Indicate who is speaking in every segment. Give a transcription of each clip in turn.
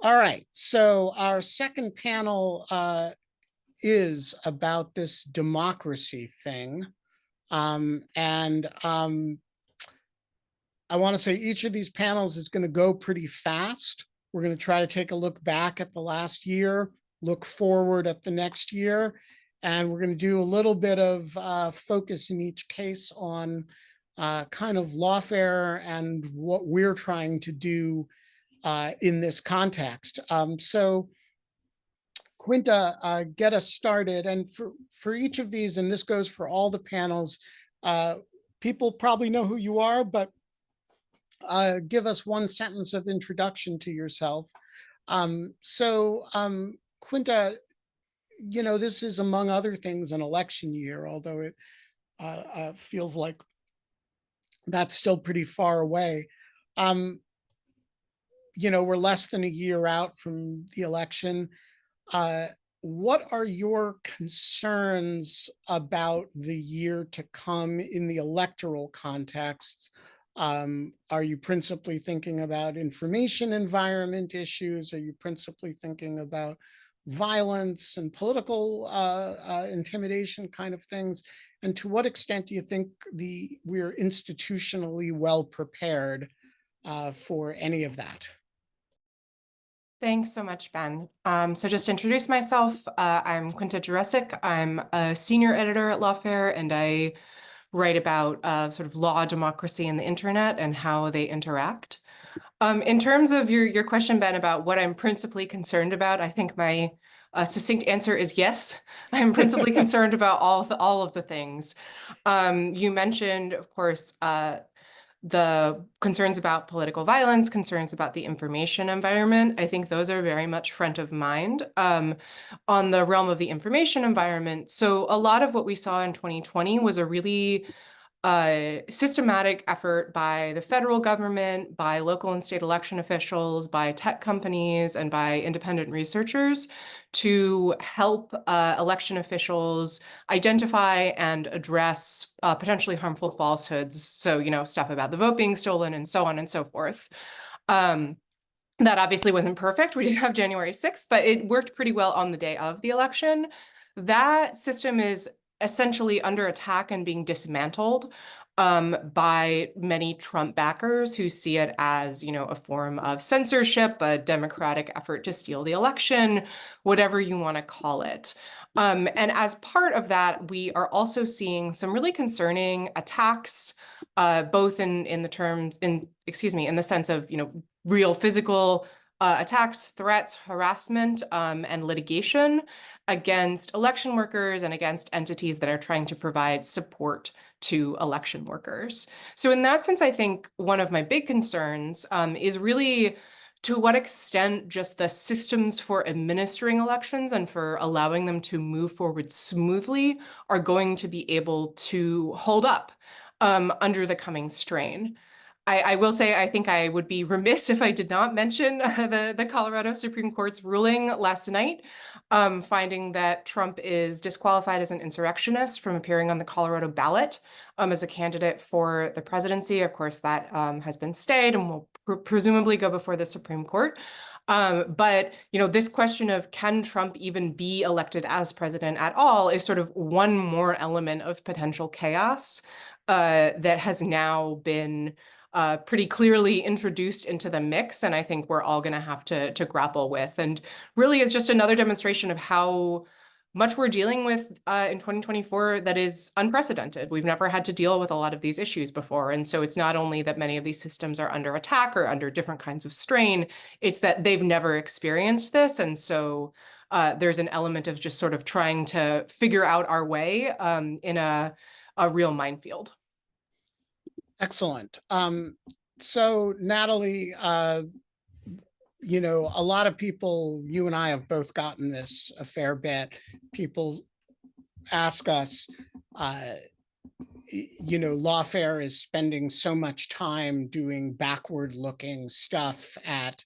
Speaker 1: All right, so our second panel is about this democracy thing. And I want to say each of these panels is going to go pretty fast. We're going to try to take a look back at the last year, look forward at the next year, and we're going to do a little bit of focus in each case on kind of lawfare and what we're trying to do in this context. So Quinta, get us started. And for each of these, and this goes for all the panels, people probably know who you are, but give us one sentence of introduction to yourself. Quinta, you know, this is among other things an election year, although it feels like that's still pretty far away. You know, we're less than a year out from the election. What are your concerns about the year to come in the electoral context? Are you principally thinking about information environment issues? Are you principally thinking about violence and political intimidation kind of things? And to what extent do you think we're institutionally well prepared for any of that?
Speaker 2: Thanks so much, Ben. So just to introduce myself, I'm Quinta Jurecic. I'm a senior editor at Lawfare, and I write about sort of law, democracy, and the internet and how they interact. In terms of your question, Ben, about what I'm principally concerned about, I think my succinct answer is yes. I'm principally concerned about all of the things. You mentioned, of course, the concerns about political violence, concerns about the information environment. I think those are very much front of mind on the realm of the information environment. So a lot of what we saw in 2020 was a really systematic effort by the federal government, by local and state election officials, by tech companies, and by independent researchers to help election officials identify and address potentially harmful falsehoods. So, you know, stuff about the vote being stolen and so on and so forth. That obviously wasn't perfect. We didn't have January 6th, but it worked pretty well on the day of the election. That system is essentially under attack and being dismantled by many Trump backers who see it as, you know, a form of censorship, a democratic effort to steal the election, whatever you want to call it. And as part of that, we are also seeing some really concerning attacks, both in the sense of, you know, real physical attacks, threats, harassment, and litigation against election workers and against entities that are trying to provide support to election workers. So in that sense, I think one of my big concerns is really to what extent just the systems for administering elections and for allowing them to move forward smoothly are going to be able to hold up under the coming strain. I will say I think I would be remiss if I did not mention the Colorado Supreme Court's ruling last night, finding that Trump is disqualified as an insurrectionist from appearing on the Colorado ballot as a candidate for the presidency. Of course, that has been stayed and will presumably go before the Supreme Court. But, you know, this question of can Trump even be elected as president at all is sort of one more element of potential chaos that has now been pretty clearly introduced into the mix, and I think we're all going to have to grapple with. And really, it's just another demonstration of how much we're dealing with in 2024 that is unprecedented. We've never had to deal with a lot of these issues before, and so it's not only that many of these systems are under attack or under different kinds of strain, it's that they've never experienced this, and so there's an element of just sort of trying to figure out our way in a real minefield.
Speaker 1: Excellent. So Natalie, you know, a lot of people, you and I have both gotten this a fair bit. People ask us, you know, Lawfare is spending so much time doing backward looking stuff at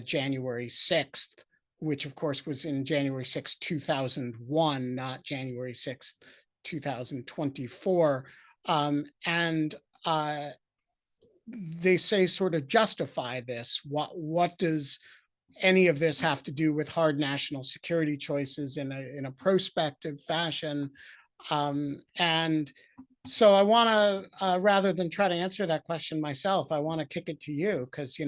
Speaker 1: January 6th, which of course was in January 6th, 2001, not January 6th, 2024. And they say sort of justify this. What does any of this have to do with hard national security choices in a prospective fashion. And so I want to, rather than try to answer that question myself, I want to kick it to you because,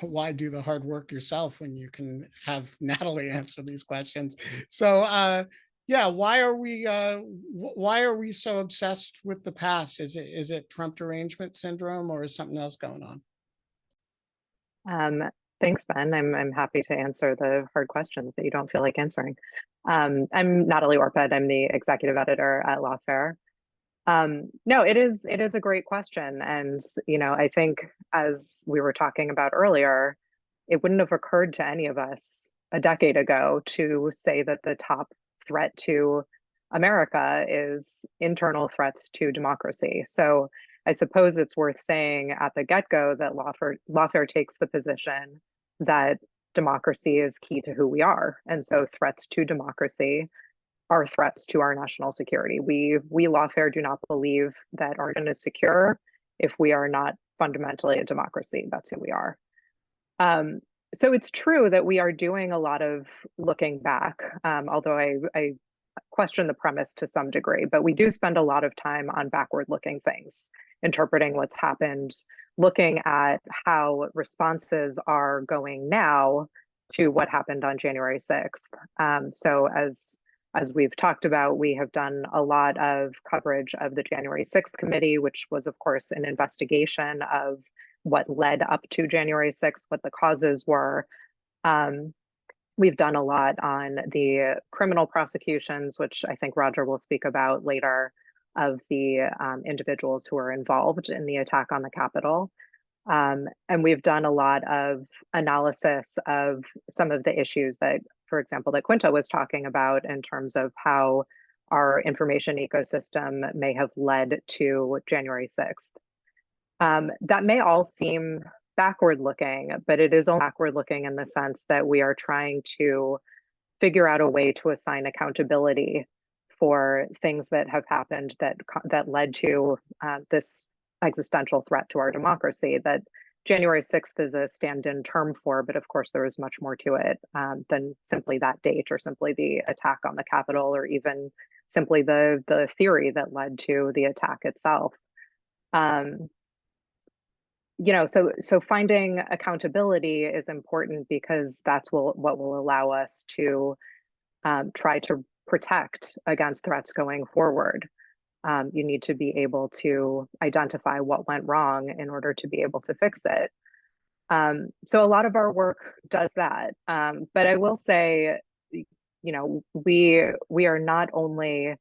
Speaker 1: why do the hard work yourself when you can have Natalie answer these questions? So, yeah, why are we so obsessed with the past? Is it Trump derangement syndrome, or is something else going on?
Speaker 3: Thanks, Ben. I'm happy to answer the hard questions that you don't feel like answering. I'm Natalie Orped. I'm the executive editor at Lawfare. No, it is a great question, and I think as we were talking about earlier, it wouldn't have occurred to any of us a decade ago to say that the top threat to America is internal threats to democracy. So I suppose it's worth saying at the get-go that Lawfare takes the position that democracy is key to who we are. And so threats to democracy are threats to our national security. We Lawfare do not believe that Oregon is secure if we are not fundamentally a democracy. That's who we are. So it's true that we are doing a lot of looking back, although I question the premise to some degree, but we do spend a lot of time on backward looking things, interpreting what's happened, looking at how responses are going now to what happened on January 6th. So as we've talked about, we have done a lot of coverage of the January 6th committee, which was, of course, an investigation of what led up to January 6th, what the causes were. We've done a lot on the criminal prosecutions, which I think Roger will speak about later, of the individuals who are involved in the attack on the Capitol. And we've done a lot of analysis of some of the issues that, for example, that Quinta was talking about in terms of how our information ecosystem may have led to January 6th. That may all seem backward looking, but it is all backward looking in the sense that we are trying to figure out a way to assign accountability for things that have happened that led to this existential threat to our democracy that January 6th is a stand-in term for, but of course there is much more to it than simply that date or simply the attack on the Capitol or even simply the theory that led to the attack itself. So finding accountability is important because that's what will allow us to try to protect against threats going forward. You need to be able to identify what went wrong in order to be able to fix it. So a lot of our work does that. But I will say, we are not only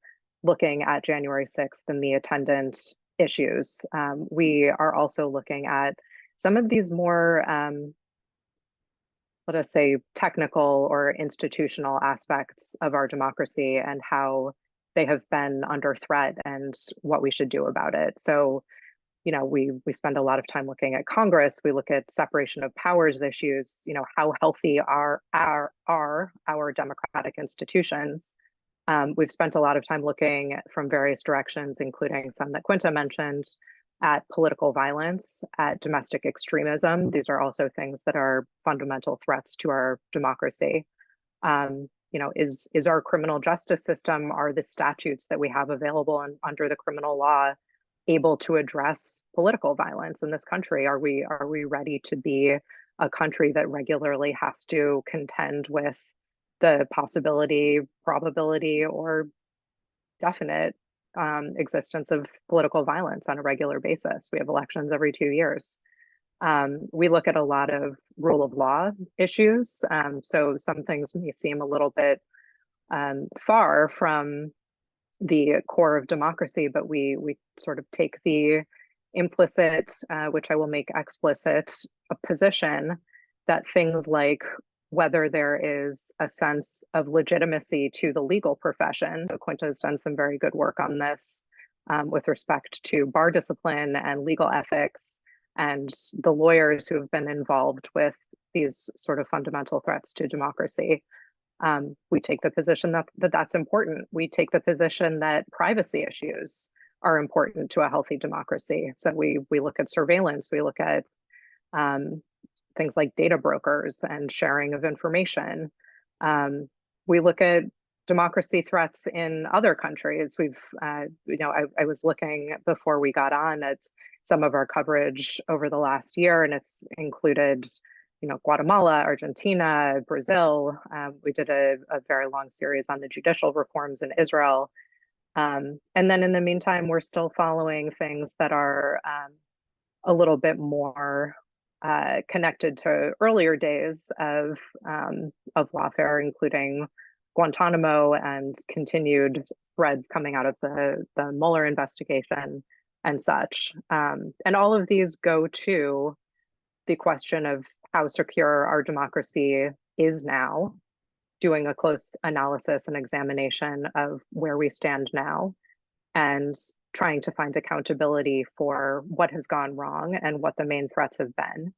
Speaker 3: looking at January 6th and the attendant issues. We are also looking at some of these more, let us say, technical or institutional aspects of our democracy and how they have been under threat and what we should do about it. So, we spend a lot of time looking at Congress. We look at separation of powers issues. How healthy are our democratic institutions? We've spent a lot of time looking from various directions, including some that Quinta mentioned, at political violence, at domestic extremism. These are also things that are fundamental threats to our democracy. Is our criminal justice system, are the statutes that we have available under the criminal law able to address political violence in this country? Are we ready to be a country that regularly has to contend with the possibility, probability, or definite existence of political violence on a regular basis? We have elections every 2 years. We look at a lot of rule of law issues. So some things may seem a little bit far from the core of democracy, but we sort of take the implicit, which I will make explicit, a position that things like whether there is a sense of legitimacy to the legal profession. Quinta has done some very good work on this with respect to bar discipline and legal ethics and the lawyers who have been involved with these sort of fundamental threats to democracy. We take the position that that's important. We take the position that privacy issues are important to a healthy democracy. So we look at surveillance, we look at things like data brokers and sharing of information. We look at democracy threats in other countries. I was looking before we got on at some of our coverage over the last year, and it's included, Guatemala, Argentina, Brazil. We did a very long series on the judicial reforms in Israel. And then in the meantime, we're still following things that are a little bit more connected to earlier days of lawfare, including Guantanamo and continued threads coming out of the Mueller investigation and such. And all of these go to the question of how secure our democracy is now, doing a close analysis and examination of where we stand now, and trying to find accountability for what has gone wrong and what the main threats have been,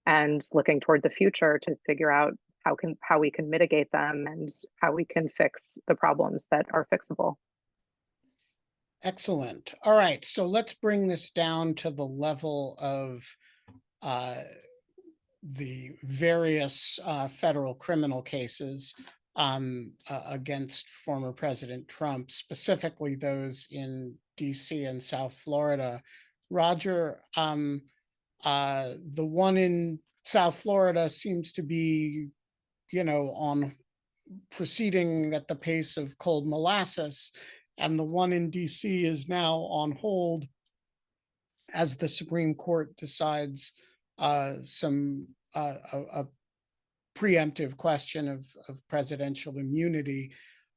Speaker 3: and looking toward the future to figure out how we can mitigate them and how we can fix the problems that are fixable.
Speaker 1: Excellent. All right, so let's bring this down to the level of the various federal criminal cases against former President Trump, specifically those in DC and South Florida. Roger, the one in South Florida seems to be, on proceeding at the pace of cold molasses, and the one in DC is now on hold as the Supreme Court decides a preemptive question of presidential immunity.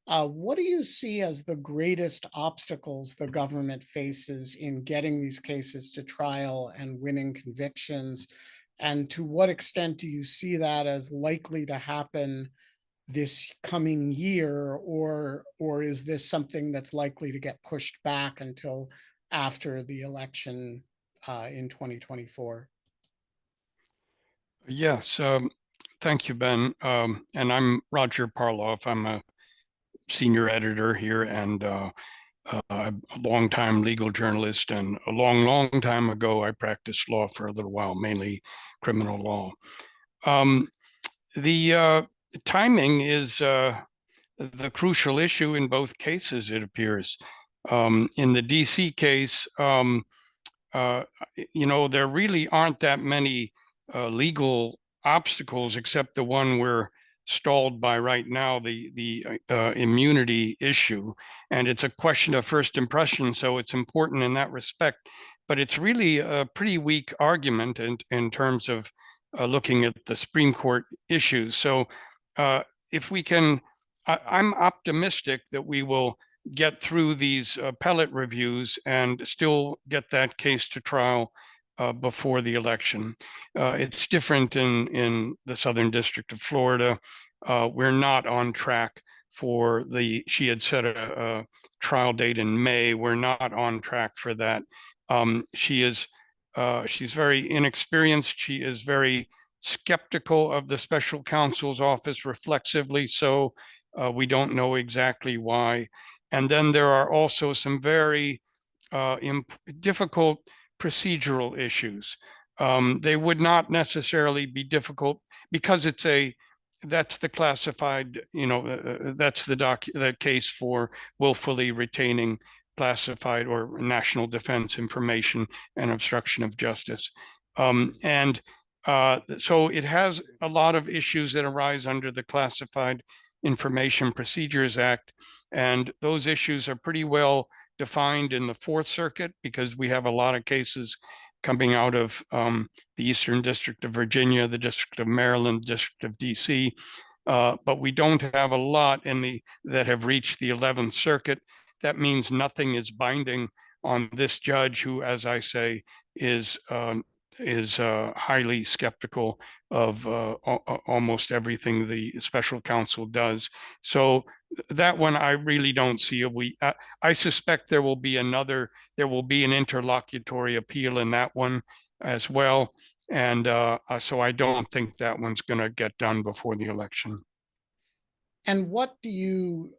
Speaker 1: What do you see as the greatest obstacles the government faces in getting these cases to trial and winning convictions? And to what extent do you see that as likely to happen this coming year, or is this something that's likely to get pushed back until after the election in 2024?
Speaker 4: Yes, thank you, Ben. And I'm Roger Parloff. I'm a senior editor here and a longtime legal journalist. And a long time ago, I practiced law for a little while, mainly criminal law. The timing is the crucial issue in both cases, it appears. In the DC case, there really aren't that many legal obstacles except the one we're stalled by right now, the immunity issue. And it's a question of first impression, so it's important in that respect. But it's really a pretty weak argument in terms of looking at the Supreme Court issues. So if we can, I'm optimistic that we will get through these appellate reviews and still get that case to trial before the election. It's different in the Southern District of Florida. We're not on track for she had set a trial date in May. We're not on track for that. She's very inexperienced. She is very skeptical of the special counsel's office, reflexively so. We don't know exactly why. And then there are also some very difficult procedural issues. They would not necessarily be difficult because that's the classified, that's the case for willfully retaining classified or national defense information and obstruction of justice. So it has a lot of issues that arise under the Classified Information Procedures Act. And those issues are pretty well defined in the Fourth Circuit because we have a lot of cases coming out of the Eastern District of Virginia, the District of Maryland, District of DC, but we don't have a lot that have reached the 11th Circuit. That means nothing is binding on this judge who, as I say, is highly skeptical of almost everything the special counsel does. So that one I really don't see. I suspect there will be an interlocutory appeal in that one as well. And so I don't think that one's going to get done before the election.
Speaker 1: And what do you,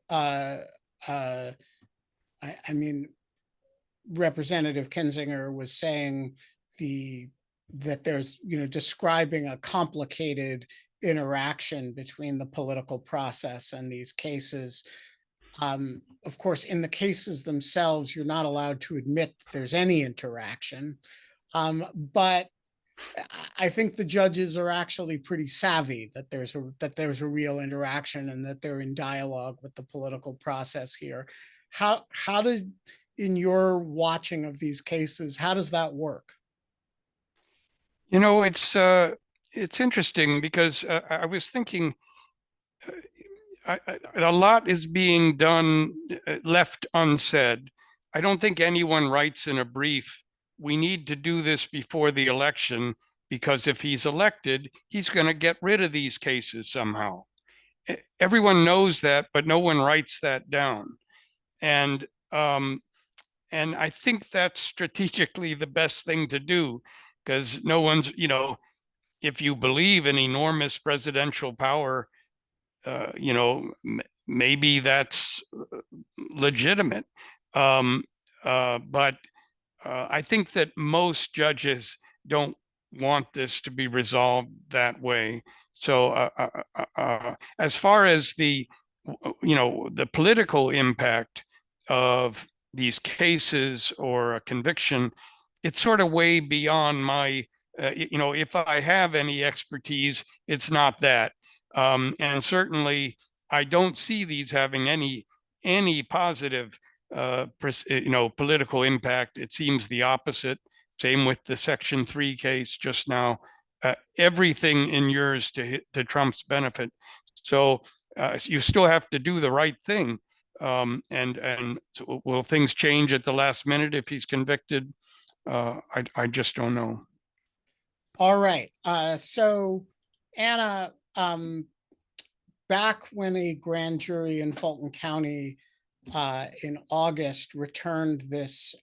Speaker 1: Representative Kinzinger was saying the that there's, describing a complicated interaction between the political process and these cases. Of course, in the cases themselves, you're not allowed to admit that there's any interaction. But I think the judges are actually pretty savvy that there's a real interaction and that they're in dialogue with the political process here. How did, in your watching of these cases, how does that work?
Speaker 4: It's interesting because I was thinking a lot is being done, left unsaid. I don't think anyone writes in a brief, we need to do this before the election, because if he's elected, he's going to get rid of these cases somehow. Everyone knows that, but no one writes that down. And and I think that's strategically the best thing to do, because no one's, if you believe in enormous presidential power, maybe that's legitimate. But I think that most judges don't want this to be resolved that way. So as far as the political impact of these cases or a conviction, it's sort of way beyond my, if I have any expertise, it's not that. And certainly I don't see these having any positive political impact. It seems the opposite. Same with the Section 3 case just now. Everything inures to Trump's benefit. So you still have to do the right thing. And so will things change at the last minute if he's convicted? I just don't know.
Speaker 1: All right. So Anna, back when a grand jury in Fulton County in August returned this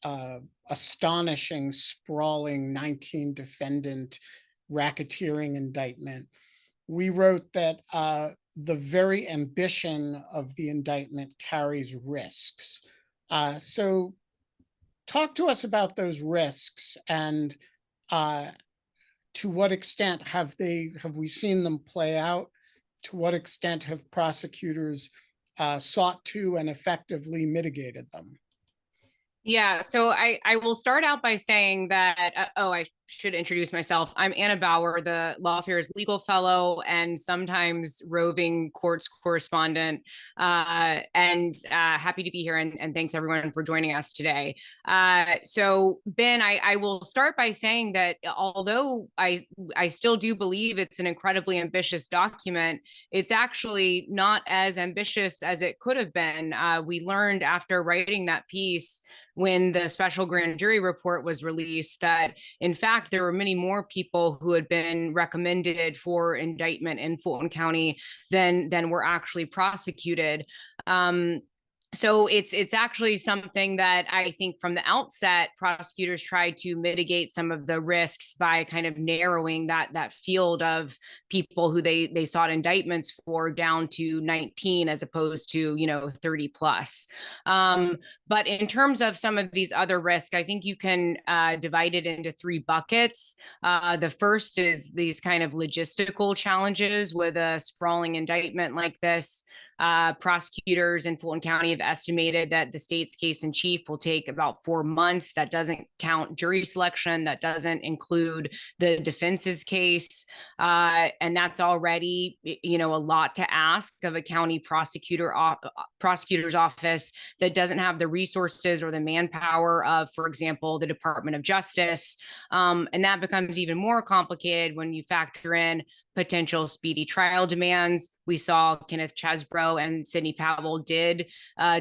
Speaker 1: astonishing, sprawling 19 defendant racketeering indictment, we wrote that the very ambition of the indictment carries risks. So talk to us about those risks, and to what extent have we seen them play out? To what extent have prosecutors sought to and effectively mitigated them?
Speaker 5: Yeah, so I will start out by saying that, I should introduce myself. I'm Anna Bauer, the Lawfare's legal fellow and sometimes roving courts correspondent, and happy to be here, and thanks everyone for joining us today. So Ben, I will start by saying that although I still do believe it's an incredibly ambitious document, it's actually not as ambitious as it could have been. We learned after writing that piece, when the special grand jury report was released, that in fact there were many more people who had been recommended for indictment in Fulton County than were actually prosecuted. So it's actually something that I think from the outset, prosecutors tried to mitigate some of the risks by kind of narrowing that field of people who they sought indictments for down to 19 as opposed to 30 plus. But in terms of some of these other risks, I think you can divide it into three buckets. The first is these kind of logistical challenges with a sprawling indictment like this. Prosecutors in Fulton County have estimated that the state's case in chief will take about 4 months. That doesn't count jury selection. That doesn't include the defense's case. And that's already, a lot to ask of a county prosecutor's office that doesn't have the resources or the manpower of, for example, the Department of Justice. And that becomes even more complicated when you factor in potential speedy trial demands. We saw Kenneth Chesbro and Sidney Powell did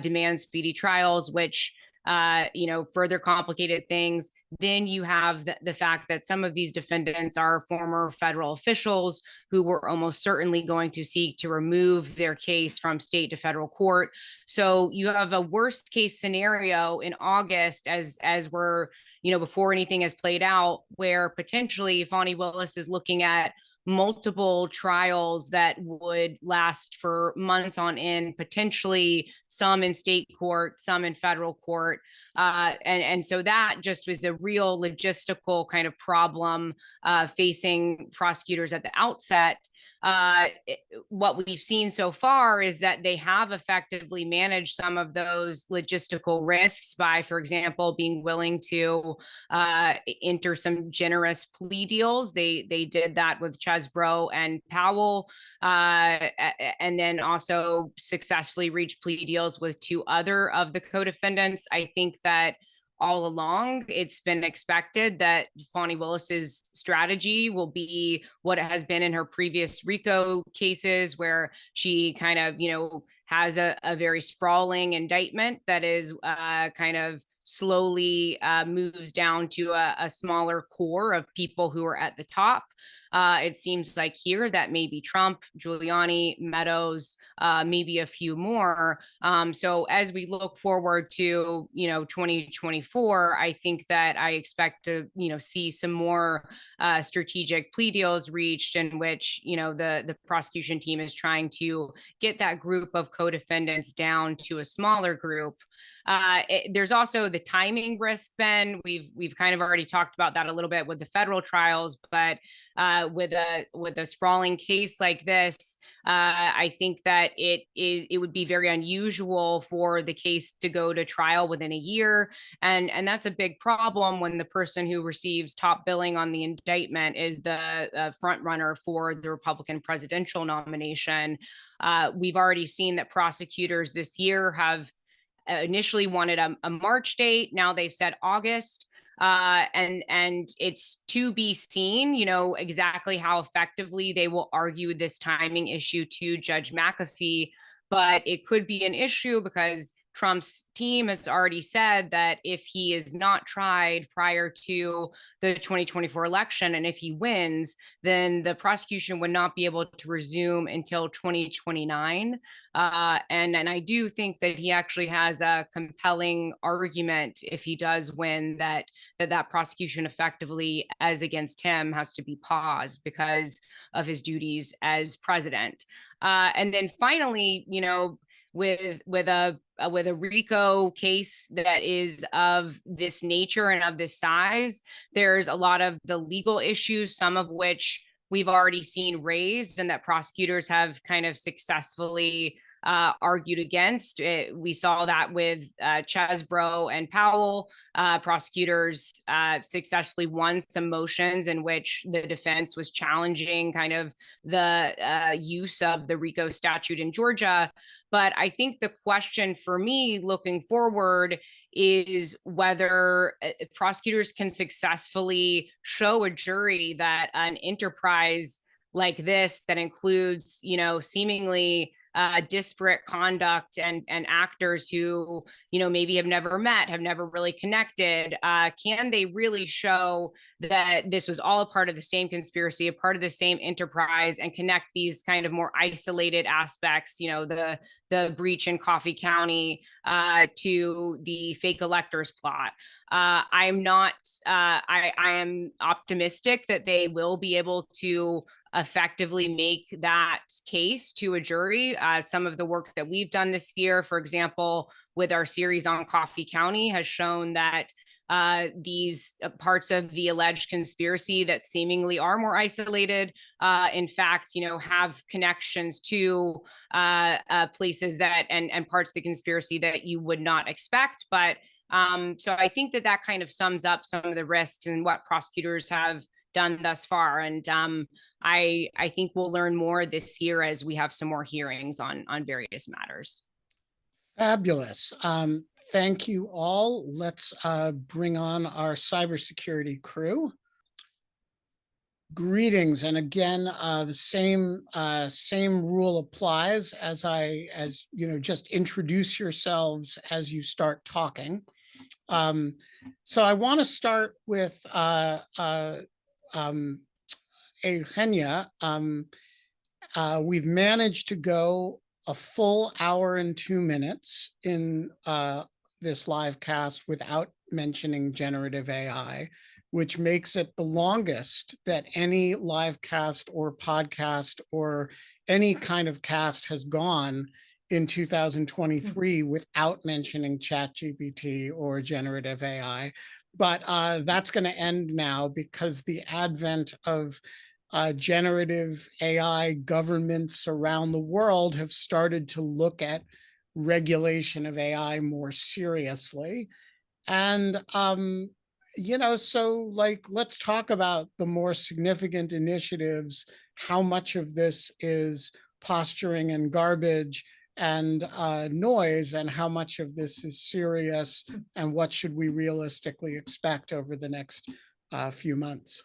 Speaker 5: demand speedy trials, which further complicated things. Then you have the fact that some of these defendants are former federal officials who were almost certainly going to seek to remove their case from state to federal court. So you have a worst case scenario in August as we're, before anything has played out, where potentially Fani Willis is looking at multiple trials that would last for months on end, potentially some in state court, some in federal court. And so that just was a real logistical kind of problem facing prosecutors at the outset. What we've seen so far is that they have effectively managed some of those logistical risks by, for example, being willing to enter some generous plea deals. They did that with Chesbrough and Powell, and then also successfully reached plea deals with 2 other of the co-defendants. I think that all along, it's been expected that Fani Willis's strategy will be what it has been in her previous RICO cases, where she kind of, has a very sprawling indictment that is kind of slowly moves down to a smaller core of people who are at the top. It seems like here that maybe Trump, Giuliani, Meadows, maybe a few more. So as we look forward to 2024, I think that I expect to see some more strategic plea deals reached, in which the prosecution team is trying to get that group of co-defendants down to a smaller group. There's also the timing risk, Ben. We've kind of already talked about that a little bit with the federal trials, but with a sprawling case like this, I think that it would be very unusual for the case to go to trial within a year, and that's a big problem when the person who receives top billing on the indictment is the front runner for the Republican presidential nomination. We've already seen that prosecutors this year have initially wanted a March date. Now they've said August. And it's to be seen, exactly how effectively they will argue this timing issue to Judge McAfee. But it could be an issue because Trump's team has already said that if he is not tried prior to the 2024 election, and if he wins, then the prosecution would not be able to resume until 2029. And I do think that he actually has a compelling argument if he does win, that prosecution effectively, as against him, has to be paused because of his duties as president. And then finally, with a RICO case that is of this nature and of this size, there's a lot of the legal issues, some of which we've already seen raised and that prosecutors have kind of successfully argued against. We saw that with Chesbrough and Powell. Prosecutors successfully won some motions in which the defense was challenging kind of the use of the RICO statute in Georgia. But I think the question for me looking forward is whether prosecutors can successfully show a jury that an enterprise like this, that includes, seemingly disparate conduct and actors who, maybe have never met, have never really connected, can they really show that this was all a part of the same conspiracy, a part of the same enterprise, and connect these kind of more isolated aspects, the breach in Coffee County to the fake electors plot? I am optimistic that they will be able to effectively make that case to a jury. Some of the work that we've done this year, for example, with our series on Coffee County, has shown that these parts of the alleged conspiracy that seemingly are more isolated, in fact, have connections to places that and parts of the conspiracy that you would not expect. But so I think that kind of sums up some of the risks and what prosecutors have done thus far. And I think we'll learn more this year as we have some more hearings on various matters.
Speaker 1: Fabulous. Thank you all. Let's bring on our cybersecurity crew. Greetings, and again, the same rule applies as just introduce yourselves as you start talking. So I want to start with Eugenia. We've managed to go a full hour and 2 minutes in this live cast without mentioning generative AI, which makes it the longest that any live cast or podcast or any kind of cast has gone in 2023 without mentioning ChatGPT or generative AI. But that's going to end now because the advent of generative AI governments around the world have started to look at regulation of AI more seriously. And, so like, let's talk about the more significant initiatives, how much of this is posturing and garbage and noise, and how much of this is serious, and what should we realistically expect over the next few months.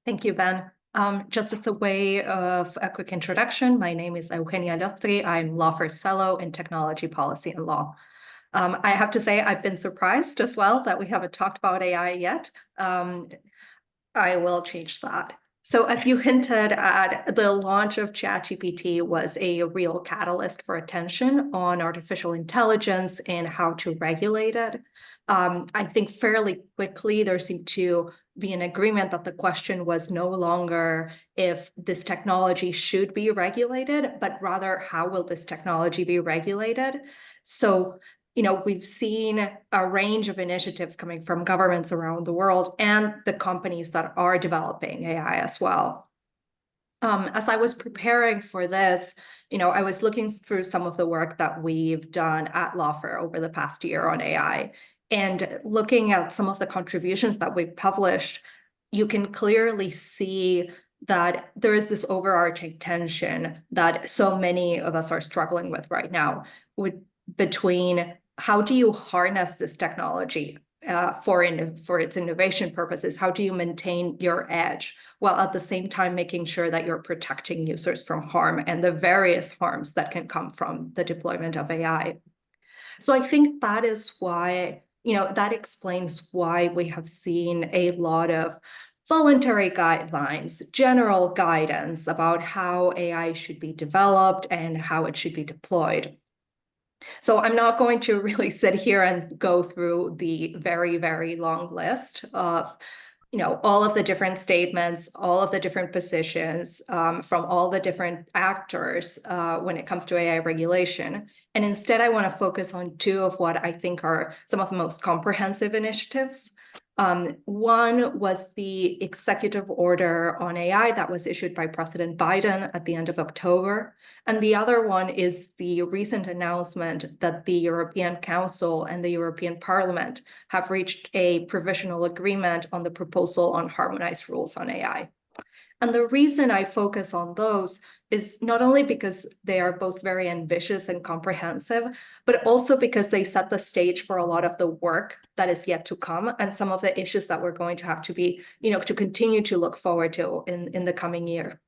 Speaker 6: Thank you, Ben. Just as a way of a quick introduction, my name is Eugenia Llotri. I'm Lawfare's Fellow in Technology Policy and Law. I have to say I've been surprised as well that we haven't talked about AI yet. I will change that. So as you hinted at, the launch of ChatGPT was a real catalyst for attention on artificial intelligence and how to regulate it. I think fairly quickly there seemed to be an agreement that the question was no longer if this technology should be regulated, but rather how will this technology be regulated? So we've seen a range of initiatives coming from governments around the world and the companies that are developing AI as well. As I was preparing for this, I was looking through some of the work that we've done at Lawfare over the past year on AI, and looking at some of the contributions that we've published, you can clearly see that there is this overarching tension that so many of us are struggling with right now, between how do you harness this technology for its innovation purposes? How do you maintain your edge while at the same time making sure that you're protecting users from harm and the various harms that can come from the deployment of AI? So I think that is why, that explains why we have seen a lot of voluntary guidelines, general guidance about how AI should be developed and how it should be deployed. So I'm not going to really sit here and go through the very, very long list of, all of the different statements, all of the different positions from all the different actors when it comes to AI regulation. And instead, I want to focus on two of what I think are some of the most comprehensive initiatives. One was the executive order on AI that was issued by President Biden at the end of October. And the other one is the recent announcement that the European Council and the European Parliament have reached a provisional agreement on the proposal on harmonized rules on AI. And the reason I focus on those is not only because they are both very ambitious and comprehensive, but also because they set the stage for a lot of the work that is yet to come and some of the issues that we're going to have to be, to continue to look forward to in the coming year.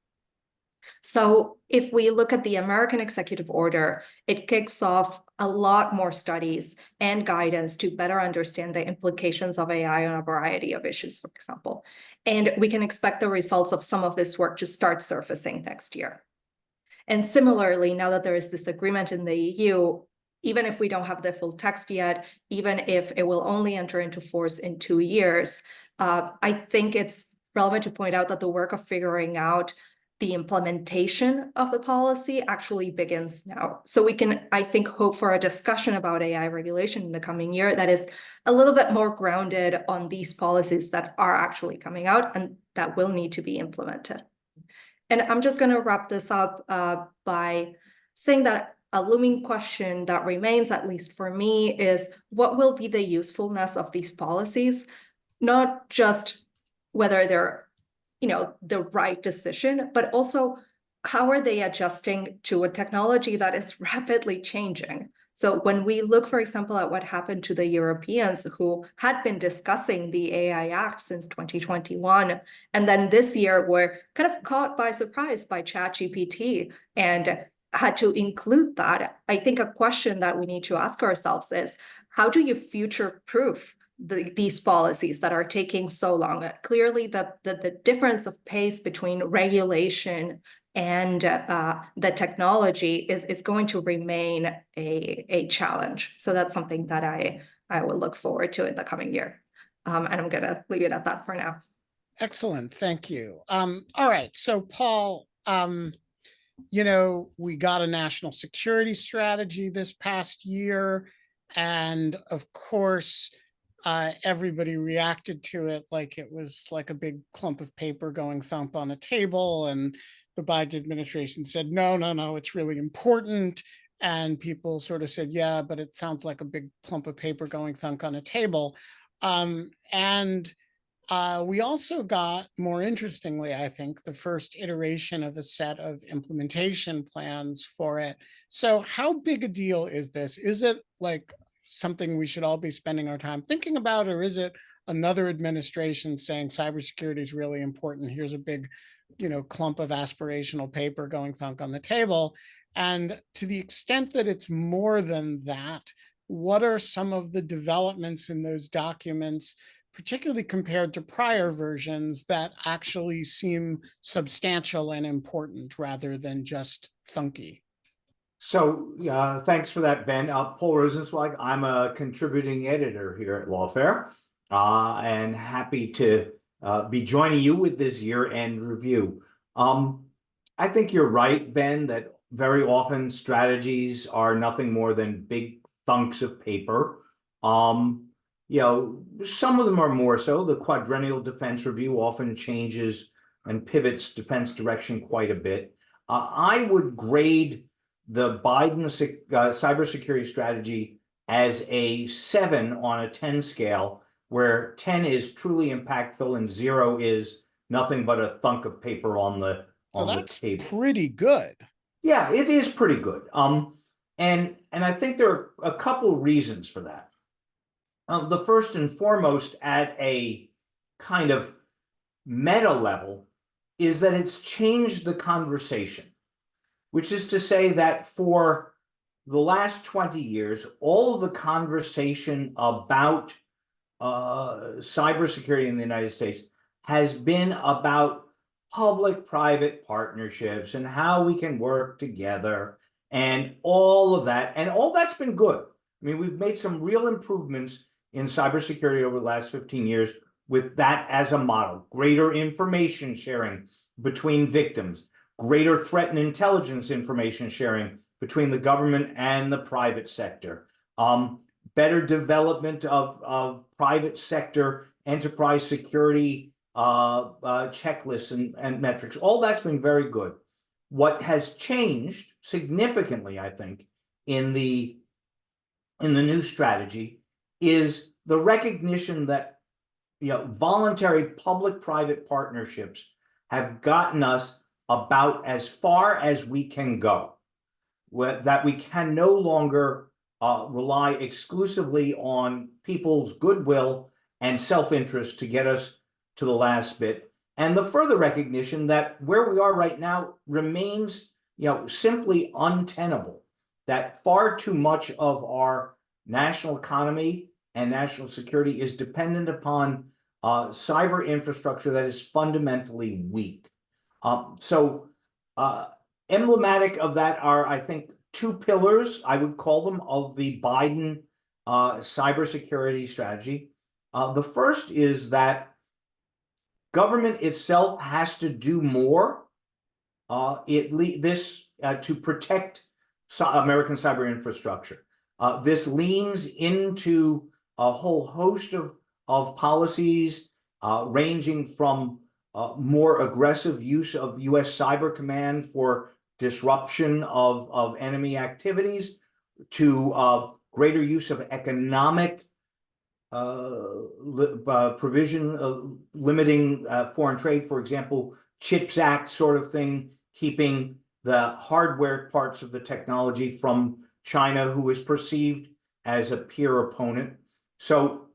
Speaker 6: So if we look at the American executive order, it kicks off a lot more studies and guidance to better understand the implications of AI on a variety of issues, for example. And we can expect the results of some of this work to start surfacing next year. And similarly, now that there is this agreement in the EU, even if we don't have the full text yet, even if it will only enter into force in 2 years, I think it's relevant to point out that the work of figuring out the implementation of the policy actually begins now. So we can, I think, hope for a discussion about AI regulation in the coming year that is a little bit more grounded on these policies that are actually coming out and that will need to be implemented. And I'm just going to wrap this up by saying that a looming question that remains, at least for me, is what will be the usefulness of these policies? Not just whether they're the right decision, but also how are they adjusting to a technology that is rapidly changing? So when we look, for example, at what happened to the Europeans who had been discussing the AI Act since 2021, and then this year were kind of caught by surprise by ChatGPT and had to include that, I think a question that we need to ask ourselves is, how do you future-proof these policies that are taking so long? Clearly, the difference of pace between regulation and the technology is going to remain a challenge. So that's something that I will look forward to in the coming year. And I'm going to leave it at that for now.
Speaker 1: Excellent, thank you. All right, so Paul, you know, we got a national security strategy this past year, and of course, everybody reacted to it like it was like a big clump of paper going thump on a table, and the Biden administration said, no, no, no, it's really important. And people sort of said, yeah, but it sounds like a big clump of paper going thunk on a table. And we also got, more interestingly, I think, the first iteration of a set of implementation plans for it. So how big a deal is this? Is it like something we should all be spending our time thinking about, or is it another administration saying cybersecurity is really important? Here's a big, you know, clump of aspirational paper going thunk on the table. And to the extent that it's more than that, what are some of the developments in those documents, particularly compared to prior versions, that actually seem substantial and important rather than just thunky?
Speaker 7: So thanks for that, Ben. Paul Rosenzweig. I'm a contributing editor here at Lawfare, and happy to be joining you with this year-end review. I think you're right, Ben, that very often strategies are nothing more than big thunks of paper. You know, some of them are more so. The quadrennial defense review often changes and pivots defense direction quite a bit. I would grade the Biden cybersecurity strategy as a 7 on a 10 scale, where 10 is truly impactful and 0 is nothing but a thunk of paper on the
Speaker 1: So that's
Speaker 7: table.
Speaker 1: pretty good.
Speaker 7: Yeah, it is pretty good. And I think there are a couple reasons for that. The first and foremost, at a kind of meta level, is that it's changed the conversation, which is to say that for the last 20 years, all of the conversation about cybersecurity in the United States has been about public-private partnerships and how we can work together and all of that. And all that's been good. I mean, we've made some real improvements in cybersecurity over the last 15 years with that as a model. Greater information sharing between victims, greater threat and intelligence information sharing between the government and the private sector, better development of private sector enterprise security checklists and metrics. All that's been very good. What has changed significantly, I think, in the new strategy is the recognition that, you know, voluntary public-private partnerships have gotten us about as far as we can go, that we can no longer rely exclusively on people's goodwill and self-interest to get us to the last bit. And the further recognition that where we are right now remains, you know, simply untenable, that far too much of our national economy and national security is dependent upon cyber infrastructure that is fundamentally weak. Emblematic of that are, I think, two pillars, I would call them, of the Biden cybersecurity strategy. The first is that government itself has to do more to protect American cyber infrastructure. This leans into a whole host of policies ranging from more aggressive use of U.S. Cyber Command for disruption of enemy activities to greater use of economic provision limiting foreign trade, for example, CHIPS Act sort of thing, keeping the hardware parts of the technology from China, who is perceived as a peer opponent. So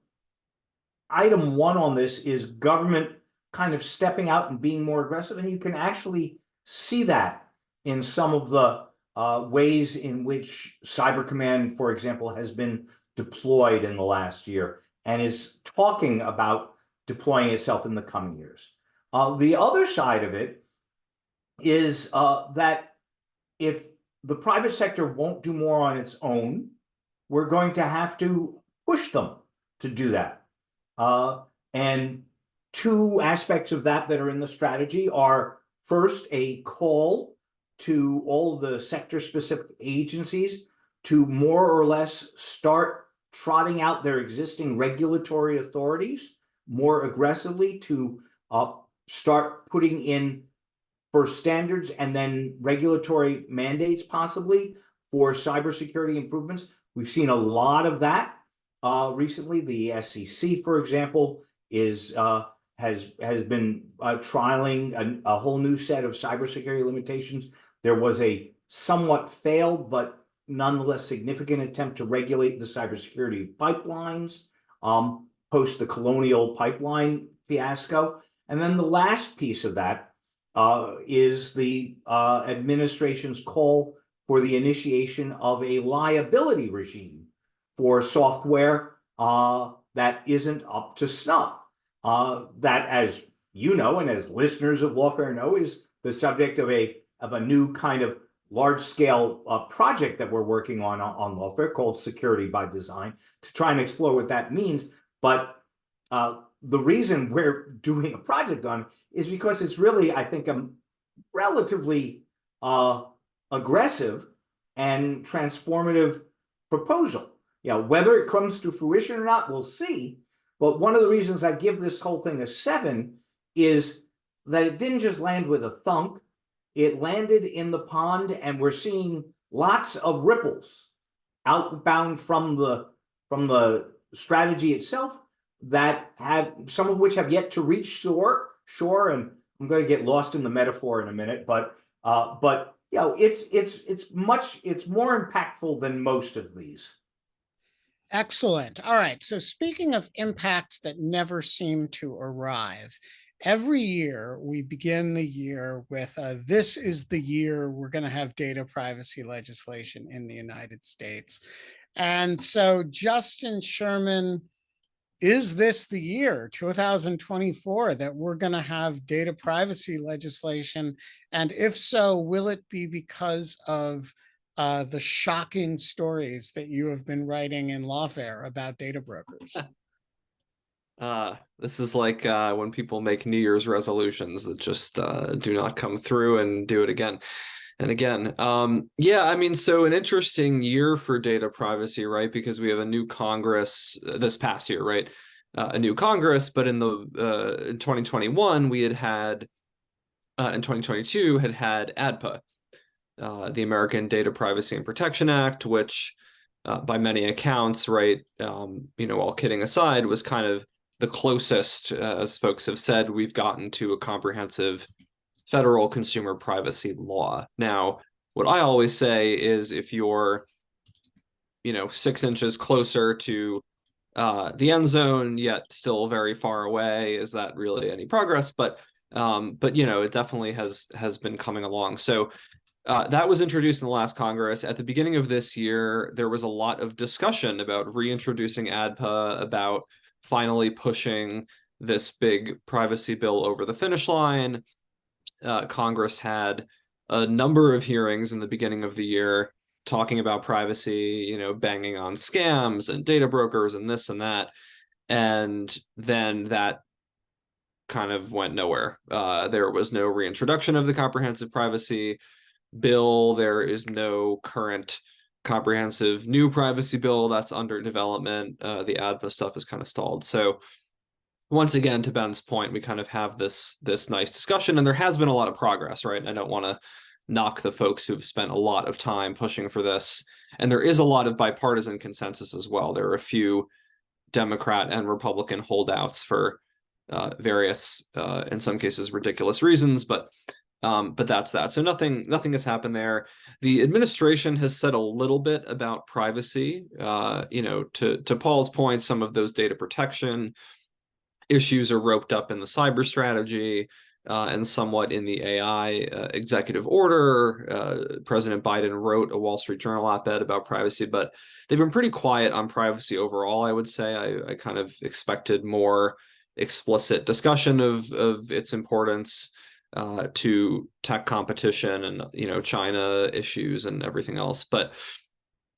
Speaker 7: item one on this is government kind of stepping out and being more aggressive, and you can actually see that in some of the ways in which Cyber Command, for example, has been deployed in the last year and is talking about deploying itself in the coming years. The other side of it is that if the private sector won't do more on its own, we're going to have to push them to do that. And two aspects of that are in the strategy are, first, a call to all of the sector-specific agencies to more or less start trotting out their existing regulatory authorities more aggressively, to start putting in first standards and then regulatory mandates possibly for cybersecurity improvements. We've seen a lot of that recently. The SEC, for example, has been trialing a whole new set of cybersecurity limitations. There was a somewhat failed but nonetheless significant attempt to regulate the cybersecurity pipelines post the Colonial Pipeline fiasco. And then the last piece of that is the administration's call for the initiation of a liability regime for software that isn't up to snuff. That, as you know, and as listeners of Lawfare know, is the subject of a new kind of large-scale project that we're working on Lawfare called Security by Design, to try and explore what that means. But the reason we're doing a project on is because it's really, I think, a relatively aggressive and transformative proposal. Whether it comes to fruition or not, we'll see. But one of the reasons I give this whole thing a 7 is that it didn't just land with a thunk. It landed in the pond, and we're seeing lots of ripples outbound from the strategy itself, that have, some of which have yet to reach shore. And I'm going to get lost in the metaphor in a minute, but it's more impactful than most of these.
Speaker 1: Excellent. All right. So speaking of impacts that never seem to arrive, every year we begin the year with this is the year we're going to have data privacy legislation in the United States. And so, Justin Sherman, is this the year, 2024, that we're going to have data privacy legislation? And if so, will it be because of the shocking stories that you have been writing in Lawfare about data brokers?
Speaker 8: This is like when people make New Year's resolutions that just do not come through and do it again and again. Yeah, I mean, so an interesting year for data privacy, right? Because we have a new Congress this past year, right? A new Congress, but in 2021, we had in 2022 had ADPA, the American Data Privacy and Protection Act, which by many accounts, right, all kidding aside, was kind of the closest, as folks have said, we've gotten to a comprehensive federal consumer privacy law. Now, what I always say is, if you're, 6 inches closer to the end zone, yet still very far away, is that really any progress? But it definitely has been coming along. So that was introduced in the last Congress. At the beginning of this year, there was a lot of discussion about reintroducing ADPA, about finally pushing this big privacy bill over the finish line. Congress had a number of hearings in the beginning of the year talking about privacy, banging on scams and data brokers and this and that. And then that kind of went nowhere. There was no reintroduction of the comprehensive privacy bill. There is no current comprehensive new privacy bill that's under development. The ADPA stuff is kind of stalled. So once again, to Ben's point, we kind of have this nice discussion, and there has been a lot of progress, right? I don't want to knock the folks who've spent a lot of time pushing for this. And there is a lot of bipartisan consensus as well. There are a few Democrat and Republican holdouts for various, in some cases, ridiculous reasons, but that's that. So nothing has happened there. The administration has said a little bit about privacy. To Paul's point, some of those data protection issues are roped up in the cyber strategy and somewhat in the AI executive order. President Biden wrote a Wall Street Journal op-ed about privacy, but they've been pretty quiet on privacy overall, I would say. I kind of expected more explicit discussion of its importance to tech competition and China issues and everything else. But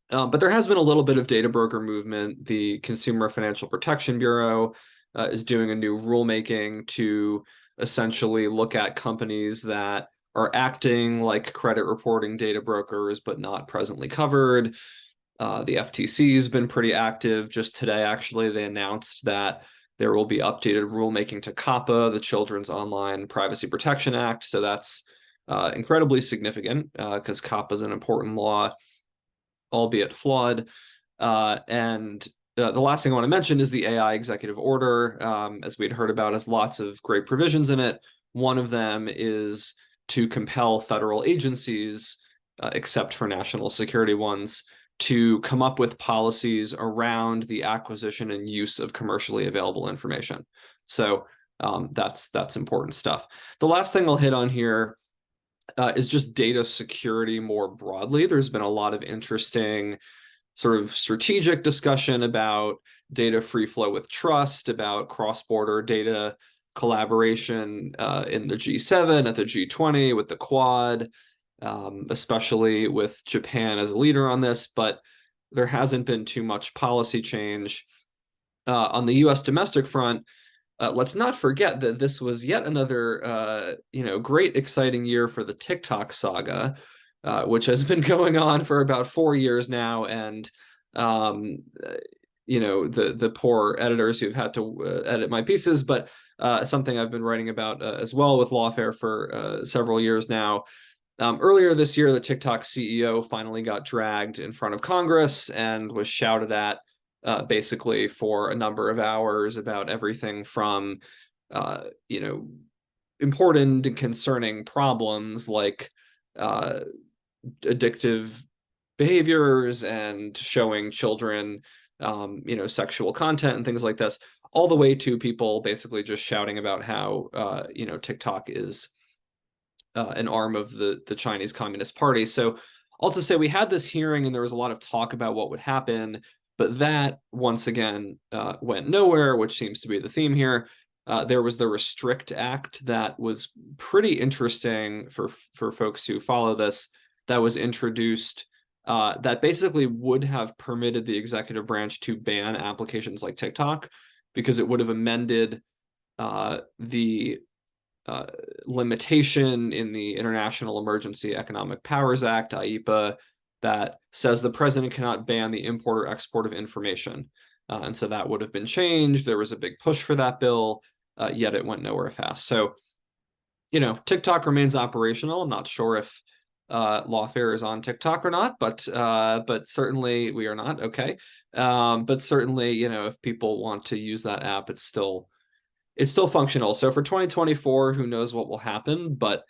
Speaker 8: there has been a little bit of data broker movement. The Consumer Financial Protection Bureau is doing a new rulemaking to essentially look at companies that are acting like credit reporting data brokers, but not presently covered. The FTC has been pretty active. Just today, actually, they announced that there will be updated rulemaking to COPPA, the Children's Online Privacy Protection Act. So that's incredibly significant because COPPA is an important law, albeit flawed. And the last thing I want to mention is the AI executive order. As we'd heard about, has lots of great provisions in it. One of them is to compel federal agencies, except for national security ones, to come up with policies around the acquisition and use of commercially available information. So that's important stuff. The last thing I'll hit on here is just data security more broadly. There's been a lot of interesting sort of strategic discussion about data free flow with trust, about cross-border data collaboration in the G7, at the G20, with the Quad, especially with Japan as a leader on this, but there hasn't been too much policy change. On the US domestic front, let's not forget that this was yet another great, exciting year for the TikTok saga, which has been going on for about 4 years now. And the poor editors who've had to edit my pieces, but something I've been writing about as well with Lawfare for several years now. Earlier this year, the TikTok CEO finally got dragged in front of Congress and was shouted at basically for a number of hours about everything from important and concerning problems like addictive behaviors and showing children sexual content and things like this, all the way to people basically just shouting about how TikTok is an arm of the Chinese Communist Party. So all to say, we had this hearing and there was a lot of talk about what would happen, but that once again went nowhere, which seems to be the theme here. There was the Restrict Act that was pretty interesting for folks who follow this, that was introduced that basically would have permitted the executive branch to ban applications like TikTok, because it would have amended the limitation in the International Emergency Economic Powers Act, IEPA, that says the president cannot ban the import or export of information. And so that would have been changed. There was a big push for that bill, yet it went nowhere fast. So, TikTok remains operational. I'm not sure if Lawfare is on TikTok or not, but certainly we are not. Okay. But certainly, if people want to use that app, it's still functional. So for 2024, who knows what will happen, but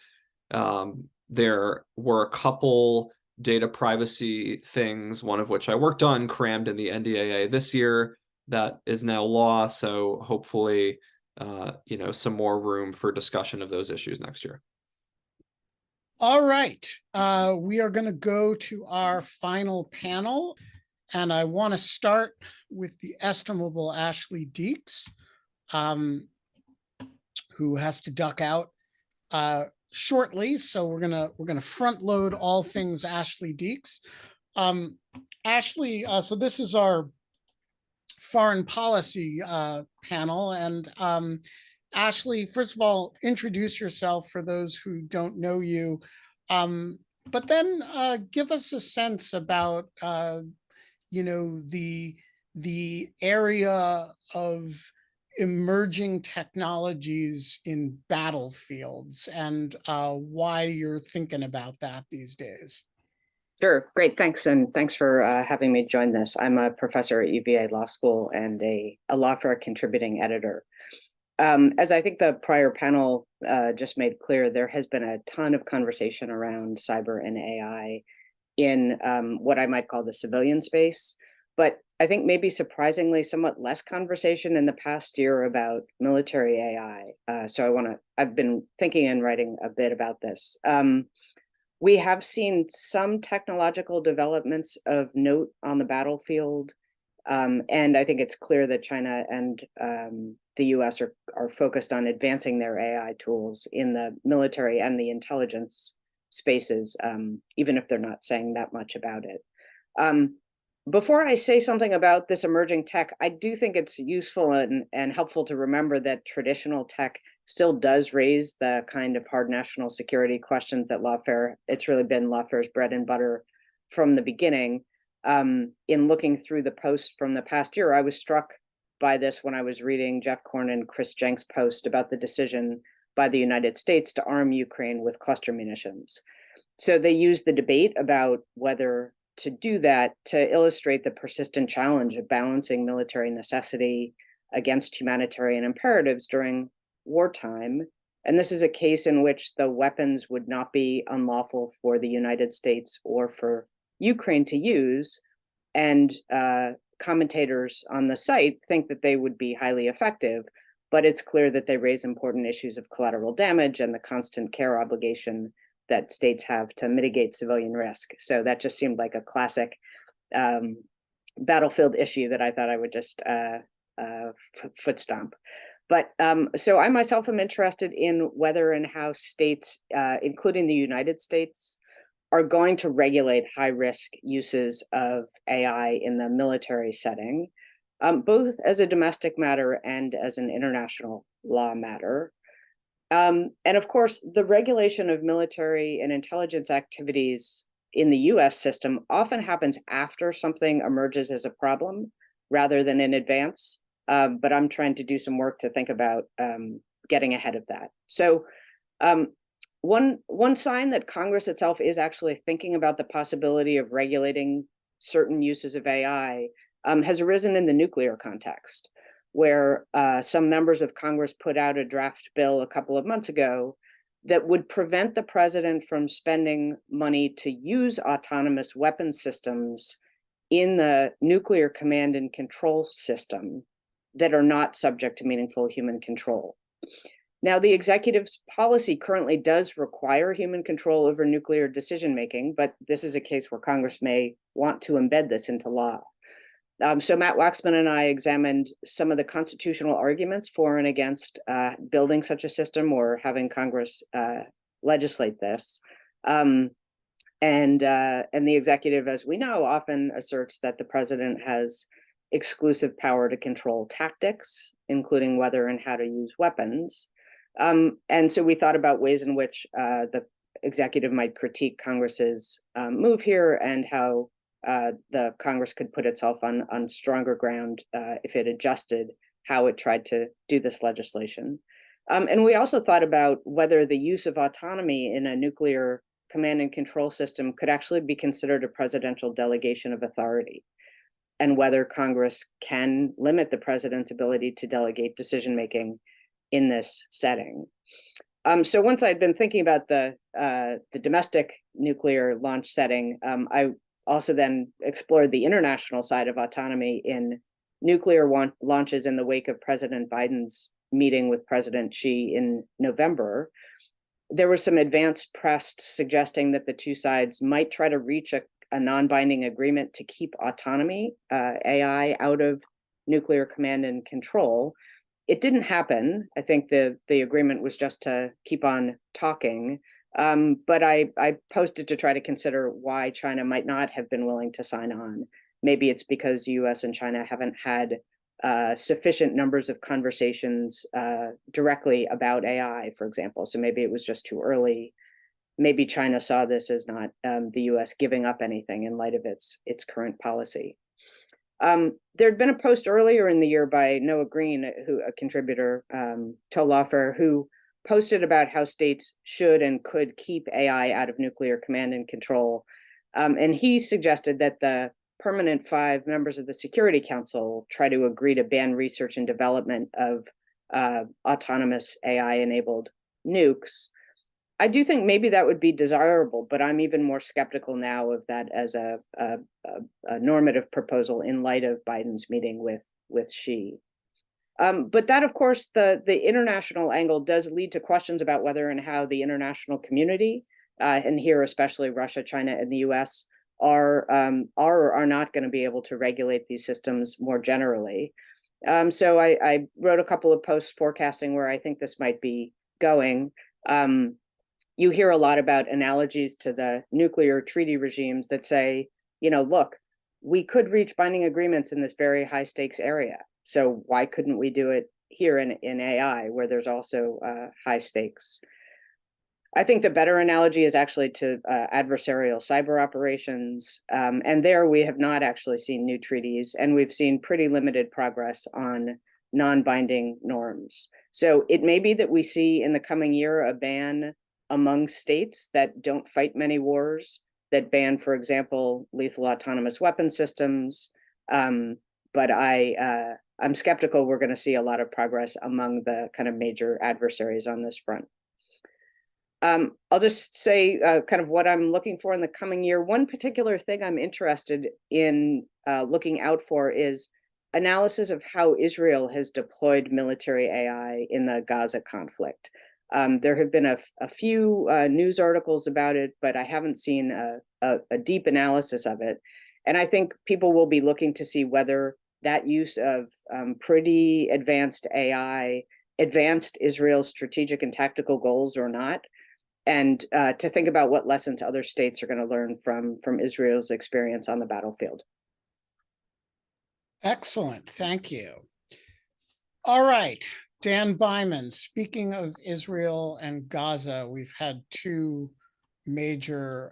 Speaker 8: there were a couple data privacy things, one of which I worked on, crammed in the NDAA this year, that is now law. So hopefully, some more room for discussion of those issues next year.
Speaker 1: All right, we are going to go to our final panel, and I want to start with the estimable Ashley Deeks, who has to duck out shortly. So we're gonna front load all things Ashley Deeks. Ashley, so this is our foreign policy panel, and Ashley, first of all, introduce yourself for those who don't know you, but then give us a sense about the area of emerging technologies in battlefields and why you're thinking about that these days.
Speaker 9: Sure, great, thanks. And thanks for having me join this. I'm a professor at UVA Law School and a Lawfare contributing editor. As I think the prior panel just made clear, there has been a ton of conversation around cyber and AI in what I might call the civilian space. But I think maybe surprisingly somewhat less conversation in the past year about military AI. So I've been thinking and writing a bit about this. We have seen some technological developments of note on the battlefield. And I think it's clear that China and the US are focused on advancing their AI tools in the military and the intelligence spaces, even if they're not saying that much about it. Before I say something about this emerging tech, I do think it's useful and helpful to remember that traditional tech still does raise the kind of hard national security questions that Lawfare, it's really been Lawfare's bread and butter from the beginning. In looking through the posts from the past year, I was struck by this when I was reading Jeff Korn and Chris Jenks' post about the decision by the United States to arm Ukraine with cluster munitions. So they used the debate about whether to do that to illustrate the persistent challenge of balancing military necessity against humanitarian imperatives during wartime. And this is a case in which the weapons would not be unlawful for the United States or for Ukraine to use. And commentators on the site think that they would be highly effective, but it's clear that they raise important issues of collateral damage and the constant care obligation that states have to mitigate civilian risk. So that just seemed like a classic battlefield issue that I thought I would just foot stomp. But so I myself am interested in whether and how states, including the United States, are going to regulate high-risk uses of AI in the military setting, both as a domestic matter and as an international law matter. And of course, the regulation of military and intelligence activities in the US system often happens after something emerges as a problem rather than in advance. But I'm trying to do some work to think about getting ahead of that. So one sign that Congress itself is actually thinking about the possibility of regulating certain uses of AI has arisen in the nuclear context, where some members of Congress put out a draft bill a couple of months ago that would prevent the president from spending money to use autonomous weapon systems in the nuclear command and control system that are not subject to meaningful human control. Now, the executive's policy currently does require human control over nuclear decision-making, but this is a case where Congress may want to embed this into law. So Matt Waxman and I examined some of the constitutional arguments for and against building such a system or having Congress legislate this. And the executive, as we know, often asserts that the president has exclusive power to control tactics, including whether and how to use weapons. And so we thought about ways in which the executive might critique Congress's move here and how the Congress could put itself on stronger ground if it adjusted how it tried to do this legislation. And we also thought about whether the use of autonomy in a nuclear command and control system could actually be considered a presidential delegation of authority, and whether Congress can limit the president's ability to delegate decision-making in this setting. So once I'd been thinking about the domestic nuclear launch setting, I also then explored the international side of autonomy in nuclear launches in the wake of President Biden's meeting with President Xi in November. There was some advanced press suggesting that the two sides might try to reach a non-binding agreement to keep autonomy, AI, out of nuclear command and control. It didn't happen. I think the agreement was just to keep on talking. But I posted to try to consider why China might not have been willing to sign on. Maybe it's because the US and China haven't had sufficient numbers of conversations directly about AI, for example. So maybe it was just too early. Maybe China saw this as not the US giving up anything in light of its current policy. There'd been a post earlier in the year by Noah Green, a contributor to Lawfare, who posted about how states should and could keep AI out of nuclear command and control. And he suggested that the permanent 5 members of the Security Council try to agree to ban research and development of autonomous AI-enabled nukes. I do think maybe that would be desirable, but I'm even more skeptical now of that as a normative proposal in light of Biden's meeting with Xi. But that, of course, the international angle does lead to questions about whether and how the international community, and here especially Russia, China, and the US, are or are not going to be able to regulate these systems more generally. So I wrote a couple of posts forecasting where I think this might be going. You hear a lot about analogies to the nuclear treaty regimes that say, you know, look, we could reach binding agreements in this very high stakes area. So why couldn't we do it here in AI, where there's also high stakes? I think the better analogy is actually to adversarial cyber operations. And there we have not actually seen new treaties, and we've seen pretty limited progress on non-binding norms. So it may be that we see in the coming year a ban among states that don't fight many wars, that ban, for example, lethal autonomous weapon systems. But I'm skeptical we're going to see a lot of progress among the kind of major adversaries on this front. I'll just say kind of what I'm looking for in the coming year. One particular thing I'm interested in looking out for is analysis of how Israel has deployed military AI in the Gaza conflict. There have been a few news articles about it, but I haven't seen a deep analysis of it. And I think people will be looking to see whether that use of pretty advanced AI advanced Israel's strategic and tactical goals or not, and to think about what lessons other states are going to learn from Israel's experience on the battlefield.
Speaker 1: Excellent, thank you. All right, Dan Byman, speaking of Israel and Gaza, we've had two major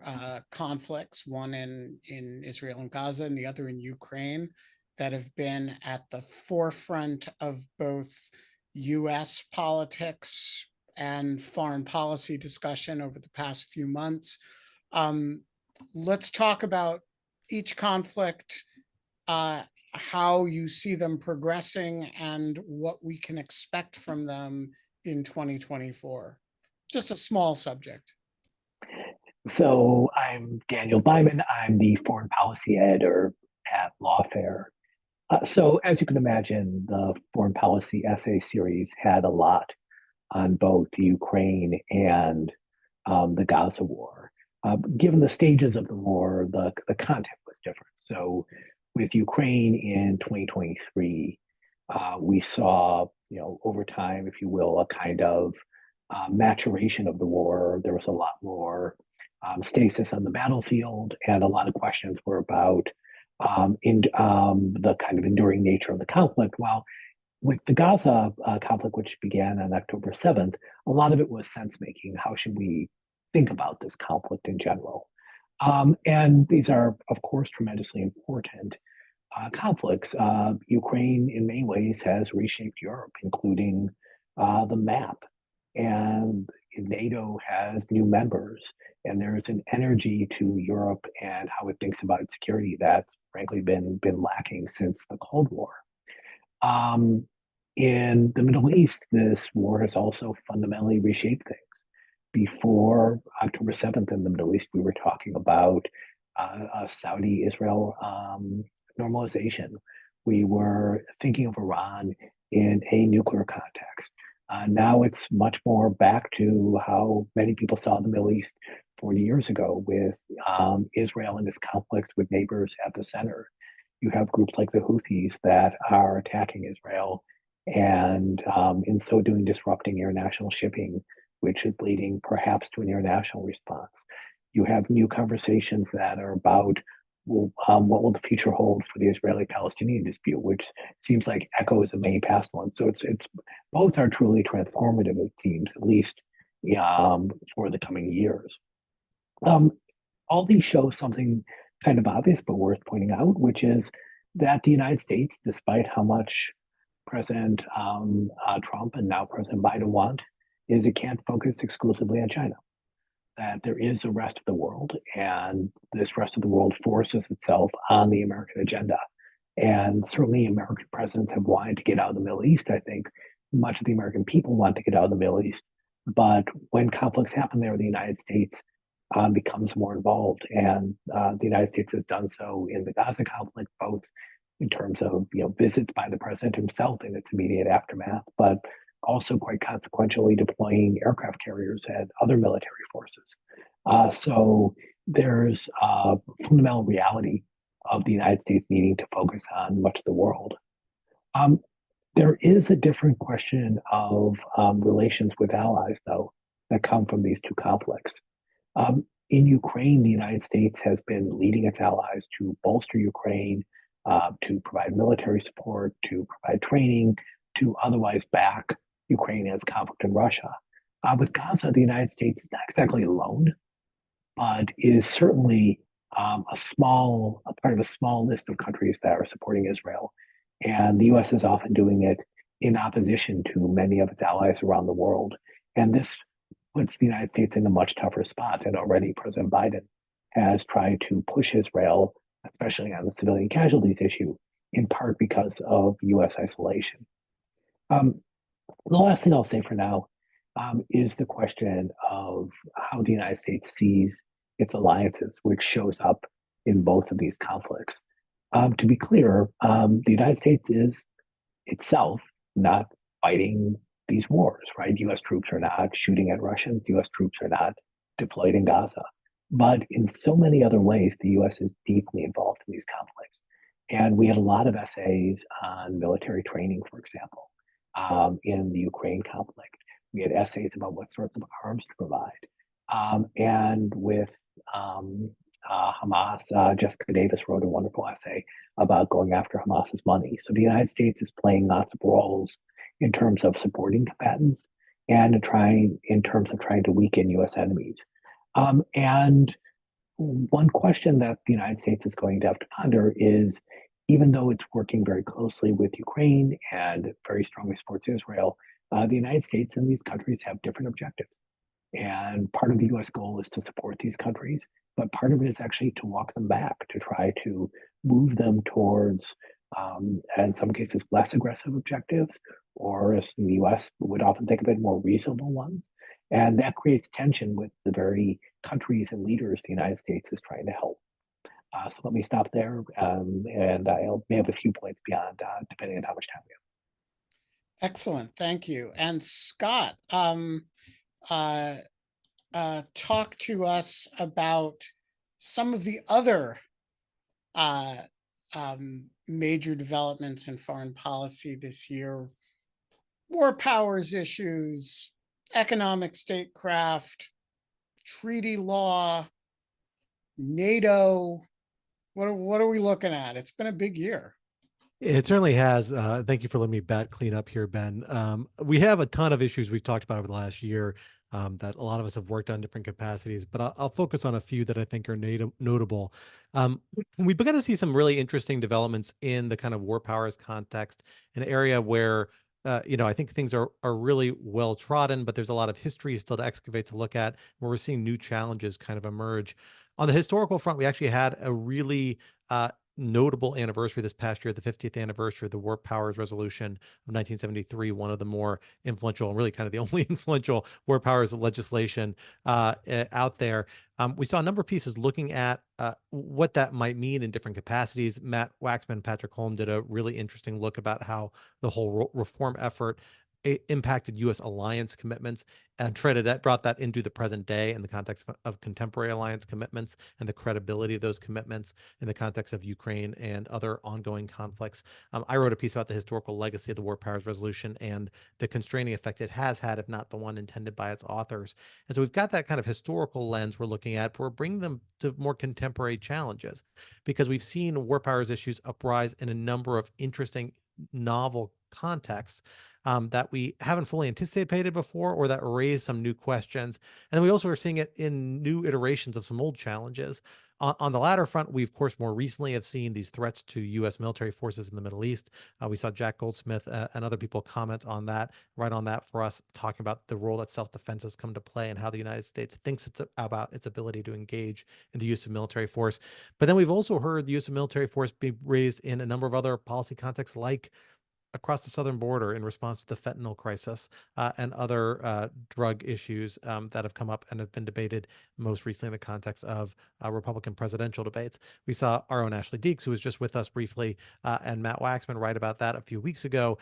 Speaker 1: conflicts, one in Israel and Gaza and the other in Ukraine, that have been at the forefront of both US politics and foreign policy discussion over the past few months. Let's talk about each conflict, how you see them progressing, and what we can expect from them in 2024. Just a small subject.
Speaker 10: So I'm Daniel Byman. I'm the foreign policy editor at Lawfare. So as you can imagine, the foreign policy essay series had a lot on both the Ukraine and the Gaza war. Given the stages of the war, the content was different. So with Ukraine in 2023, we saw, over time, if you will, a kind of maturation of the war. There was a lot more stasis on the battlefield, and a lot of questions were about the kind of enduring nature of the conflict. While with the Gaza conflict, which began on October 7th, a lot of it was sense-making. How should we think about this conflict in general? And these are, of course, tremendously important conflicts. Ukraine, in many ways, has reshaped Europe, including the map. And NATO has new members, and there's an energy to Europe and how it thinks about its security that's frankly been lacking since the Cold War. In the Middle East, this war has also fundamentally reshaped things. Before October 7th in the Middle East, we were talking about Saudi-Israel normalization. We were thinking of Iran in a nuclear context. Now it's much more back to how many people saw the Middle East 40 years ago, with Israel and its conflicts with neighbors at the center. You have groups like the Houthis that are attacking Israel and in so doing disrupting international shipping, which is leading perhaps to an international response. You have new conversations that are about what will the future hold for the Israeli-Palestinian dispute, which seems like echoes of many past ones. So it's both are truly transformative, it seems, at least for the coming years. All these show something kind of obvious but worth pointing out, which is that the United States, despite how much President Trump and now President Biden want, is it can't focus exclusively on China. That there is a rest of the world, and this rest of the world forces itself on the American agenda. And certainly American presidents have wanted to get out of the Middle East. I think much of the American people want to get out of the Middle East. But when conflicts happen there, the United States becomes more involved. And the United States has done so in the Gaza conflict, both in terms of visits by the president himself in its immediate aftermath, but also quite consequentially deploying aircraft carriers and other military forces. So there's a fundamental reality of the United States needing to focus on much of the world. There is a different question of relations with allies, though, that come from these two conflicts. In Ukraine, the United States has been leading its allies to bolster Ukraine, to provide military support, to provide training, to otherwise back Ukraine as conflict in Russia. With Gaza, the United States is not exactly alone, but is certainly a part of a small list of countries that are supporting Israel. And the US is often doing it in opposition to many of its allies around the world. And this puts the United States in a much tougher spot. And already President Biden has tried to push Israel, especially on the civilian casualties issue, in part because of US isolation. The last thing I'll say for now is the question of how the United States sees its alliances, which shows up in both of these conflicts. To be clear, the United States is itself not fighting these wars, right? US troops are not shooting at Russians, US troops are not deployed in Gaza. But in so many other ways, the US is deeply involved in these conflicts. And we had a lot of essays on military training, for example, in the Ukraine conflict. We had essays about what sorts of arms to provide. And with Hamas, Jessica Davis wrote a wonderful essay about going after Hamas's money. So the United States is playing lots of roles in terms of supporting combatants and in terms of trying to weaken US enemies. And one question that the United States is going to have to ponder is, even though it's working very closely with Ukraine and very strongly supports Israel, the United States and these countries have different objectives. And part of the US goal is to support these countries, but part of it is actually to walk them back, to try to move them towards, in some cases, less aggressive objectives, or as the US would often think of it, more reasonable ones. And that creates tension with the very countries and leaders the United States is trying to help. So let me stop there, and I may have a few points beyond, depending on how much time we have.
Speaker 1: Excellent, thank you. And Scott, talk to us about some of the other major developments in foreign policy this year: war powers issues, economic statecraft, treaty law, NATO. What are we looking at? It's been a big year.
Speaker 11: It certainly has. Thank you for letting me bat clean up here, Ben. We have a ton of issues we've talked about over the last year that a lot of us have worked on different capacities, but I'll focus on a few that I think are notable. We began to see some really interesting developments in the kind of war powers context, an area where I think things are really well trodden, but there's a lot of history still to excavate, to look at, where we're seeing new challenges kind of emerge. On the historical front, we actually had a really notable anniversary this past year, the 50th anniversary of the War Powers Resolution of 1973, one of the more influential and really kind of the only influential war powers legislation out there. We saw a number of pieces looking at what that might mean in different capacities. Matt Waxman and Patrick Holm did a really interesting look about how the whole reform effort impacted U.S. alliance commitments, and brought that into the present day in the context of contemporary alliance commitments and the credibility of those commitments in the context of Ukraine and other ongoing conflicts. I wrote a piece about the historical legacy of the War Powers Resolution and the constraining effect it has had, if not the one intended by its authors. And so we've got that kind of historical lens we're looking at, but we're bringing them to more contemporary challenges, because we've seen war powers issues uprise in a number of interesting, novel contexts that we haven't fully anticipated before, or that raise some new questions. And then we also are seeing it in new iterations of some old challenges. On the latter front, we, of course, more recently have seen these threats to U.S. military forces in the Middle East. We saw Jack Goldsmith and other people comment on that, right on that for us, talking about the role that self-defense has come to play and how the United States thinks it's about its ability to engage in the use of military force. But then we've also heard the use of military force be raised in a number of other policy contexts, like across the southern border in response to the fentanyl crisis and other drug issues that have come up and have been debated most recently in the context of Republican presidential debates. We saw our own Ashley Deeks, who was just with us briefly, and Matt Waxman write about that a few weeks ago,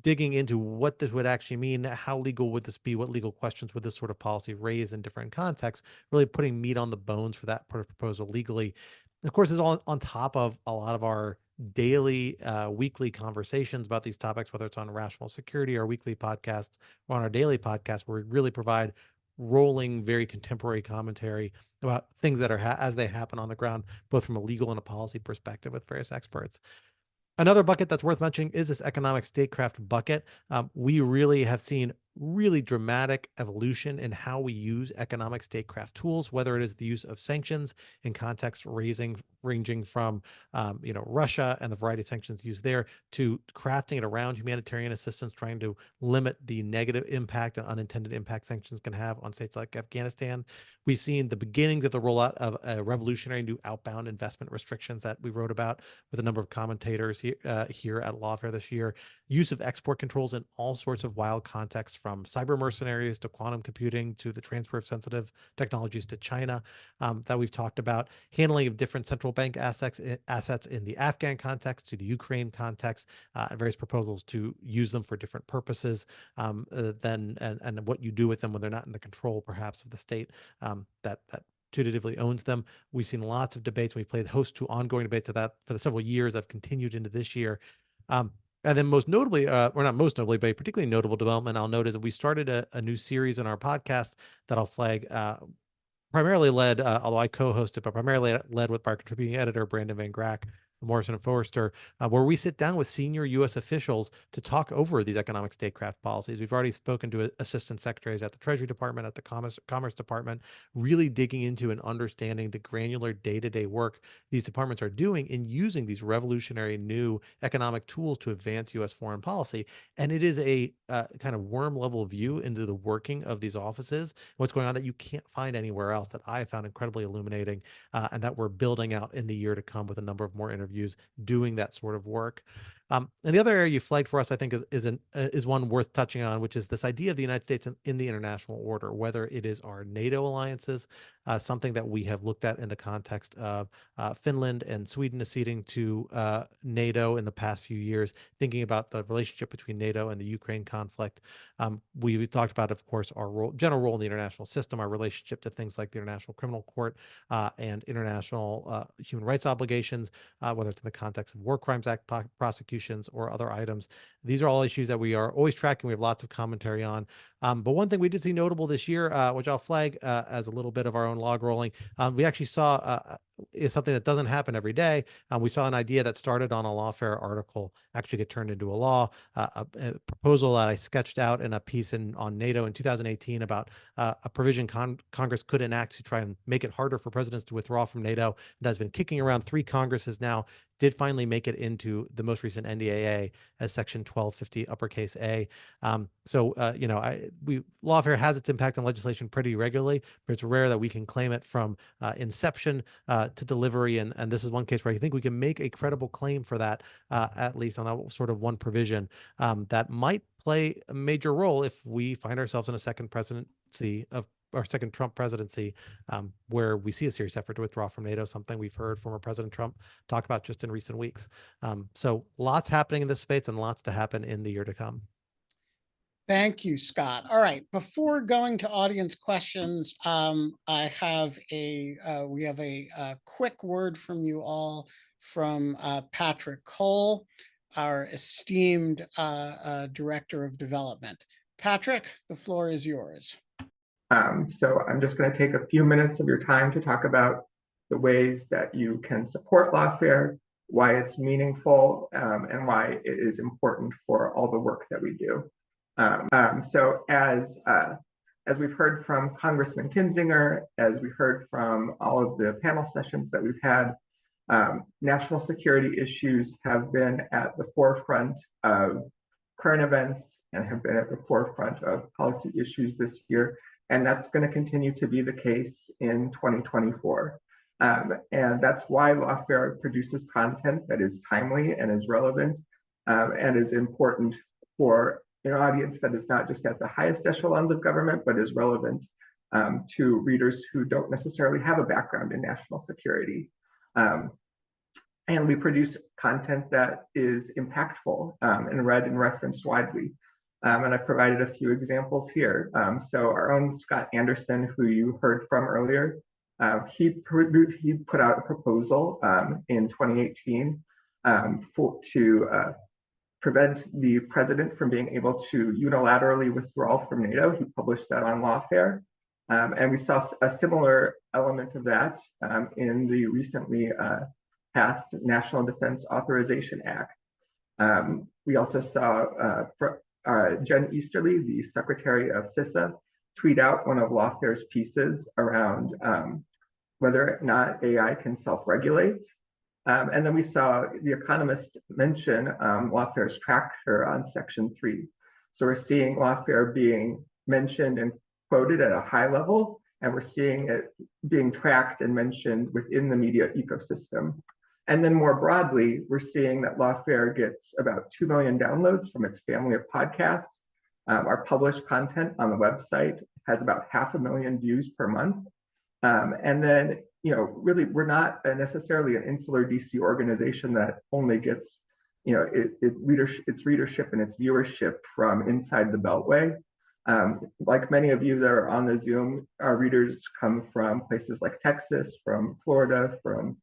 Speaker 11: digging into what this would actually mean, how legal would this be, what legal questions would this sort of policy raise in different contexts, really putting meat on the bones for that proposal legally. Of course, is all on top of a lot of our daily, weekly conversations about these topics, whether it's on Rational Security, our weekly podcasts, or on our daily podcast, where we really provide rolling, very contemporary commentary about things that are as they happen on the ground, both from a legal and a policy perspective with various experts. Another bucket that's worth mentioning is this economic statecraft bucket. We really have seen really dramatic evolution in how we use economic statecraft tools, whether it is the use of sanctions in context ranging from Russia and the variety of sanctions used there, to crafting it around humanitarian assistance, trying to limit the negative impact and unintended impact sanctions can have on states like Afghanistan. We've seen the beginnings of the rollout of a revolutionary new outbound investment restrictions that we wrote about with a number of commentators here at Lawfare this year. Use of export controls in all sorts of wild contexts, from cyber mercenaries to quantum computing to the transfer of sensitive technologies to China that we've talked about. Handling of different central bank assets in the Afghan context to the Ukraine context, and various proposals to use them for different purposes and what you do with them when they're not in the control, perhaps, of the state that putatively owns them. We've seen lots of debates. We've played host to ongoing debates of that for the several years that have continued into this year. And then most notably, or not most notably, but a particularly notable development I'll note is that we started a new series in our podcast that I'll flag, primarily led, although I co-hosted, but primarily led with our contributing editor, Brandon Van Grack, Morrison and Forrester, where we sit down with senior U.S. officials to talk over these economic statecraft policies. We've already spoken to assistant secretaries at the Treasury Department, at the Commerce Department, really digging into and understanding the granular day-to-day work these departments are doing in using these revolutionary new economic tools to advance U.S. foreign policy. And it is a kind of worm-level view into the working of these offices, what's going on that you can't find anywhere else, that I found incredibly illuminating, and that we're building out in the year to come with a number of more interviews doing that sort of work. And the other area you flagged for us, I think, is one worth touching on, which is this idea of the United States in the international order, whether it is our NATO alliances, something that we have looked at in the context of Finland and Sweden acceding to NATO in the past few years, thinking about the relationship between NATO and the Ukraine conflict. We talked about, of course, our general role in the international system, our relationship to things like the International Criminal Court and international human rights obligations, whether it's in the context of War Crimes Act prosecutions or other items. These are all issues that we are always tracking. We have lots of commentary on. But one thing we did see notable this year, which I'll flag as a little bit of our own log rolling, we actually saw is something that doesn't happen every day. We saw an idea that started on a Lawfare article actually get turned into a law, a proposal that I sketched out in a piece on NATO in 2018 about a provision Congress could enact to try and make it harder for presidents to withdraw from NATO. That has been kicking around 3 Congresses now, did finally make it into the most recent NDAA as Section 1250 uppercase A. Lawfare has its impact on legislation pretty regularly, but it's rare that we can claim it from inception to delivery. And this is one case where I think we can make a credible claim for that, at least on that sort of one provision that might play a major role if we find ourselves in a second presidency of our second Trump presidency, where we see a serious effort to withdraw from NATO, something we've heard former President Trump talk about just in recent weeks. So lots happening in this space and lots to happen in the year to come.
Speaker 1: Thank you, Scott. All right, before going to audience questions, we have a quick word from you all from Patrick Cole, our esteemed Director of Development. Patrick, the floor is yours.
Speaker 12: So I'm just going to take a few minutes of your time to talk about the ways that you can support Lawfare, why it's meaningful, and why it is important for all the work that we do. So as we've heard from Congressman Kinzinger, as we heard from all of the panel sessions that we've had, national security issues have been at the forefront of current events and have been at the forefront of policy issues this year. And that's going to continue to be the case in 2024. And that's why Lawfare produces content that is timely and is relevant and is important for an audience that is not just at the highest echelons of government, but is relevant to readers who don't necessarily have a background in national security. And we produce content that is impactful and read and referenced widely. And I've provided a few examples here. So our own Scott Anderson, who you heard from earlier, he put out a proposal in 2018 to prevent the president from being able to unilaterally withdraw from NATO. He published that on Lawfare. And we saw a similar element of that in the recently passed National Defense Authorization Act. We also saw Jen Easterly, the Secretary of CISA, tweet out one of Lawfare's pieces around whether or not AI can self-regulate. And then we saw The Economist mention Lawfare's tracker on Section 3. So we're seeing Lawfare being mentioned and quoted at a high level, and we're seeing it being tracked and mentioned within the media ecosystem. And then more broadly, we're seeing that Lawfare gets about 2 million downloads from its family of podcasts. Our published content on the website has about 500,000 views per month. And then, really, we're not necessarily an insular DC organization that only gets, its readership and its viewership from inside the Beltway. Like many of you that are on the Zoom, our readers come from places like Texas, from Florida, from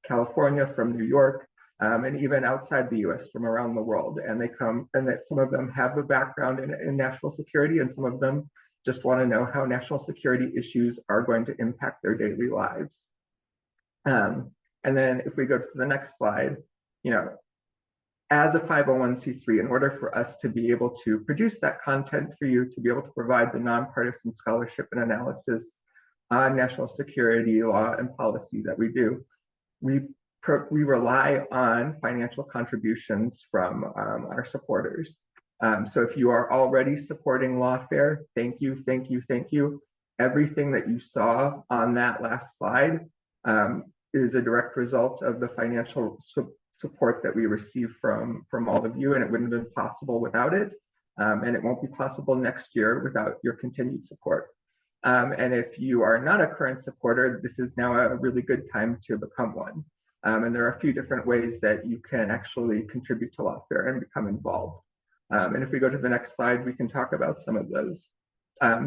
Speaker 12: California, from New York, and even outside the US from around the world. And they come, and that some of them have a background in national security, and some of them just want to know how national security issues are going to impact their daily lives. And then if we go to the next slide, as a 501c3, in order for us to be able to produce that content for you, to be able to provide the nonpartisan scholarship and analysis on national security law and policy that we do, we rely on financial contributions from our supporters. So if you are already supporting Lawfare, thank you, thank you, thank you. Everything that you saw on that last slide is a direct result of the financial support that we receive from all of you, and it wouldn't have been possible without it. And it won't be possible next year without your continued support. And if you are not a current supporter, this is now a really good time to become one. And there are a few different ways that you can actually contribute to Lawfare and become involved. And if we go to the next slide, we can talk about some of those.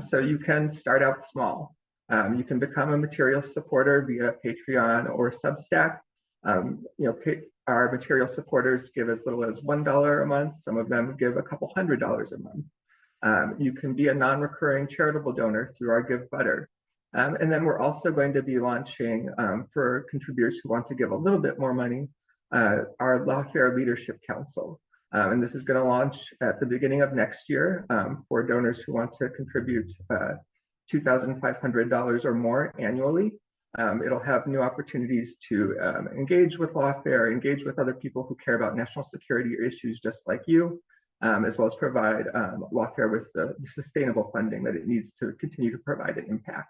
Speaker 12: So you can start out small. You can become a material supporter via Patreon or Substack. Our material supporters give as little as $1 a month. Some of them give a couple $100 a month. You can be a non-recurring charitable donor through our Give Butter. And then we're also going to be launching, for contributors who want to give a little bit more money, our Lawfare Leadership Council. And this is going to launch at the beginning of next year for donors who want to contribute $2,500 or more annually. It'll have new opportunities to engage with Lawfare, engage with other people who care about national security issues just like you, as well as provide Lawfare with the sustainable funding that it needs to continue to provide an impact.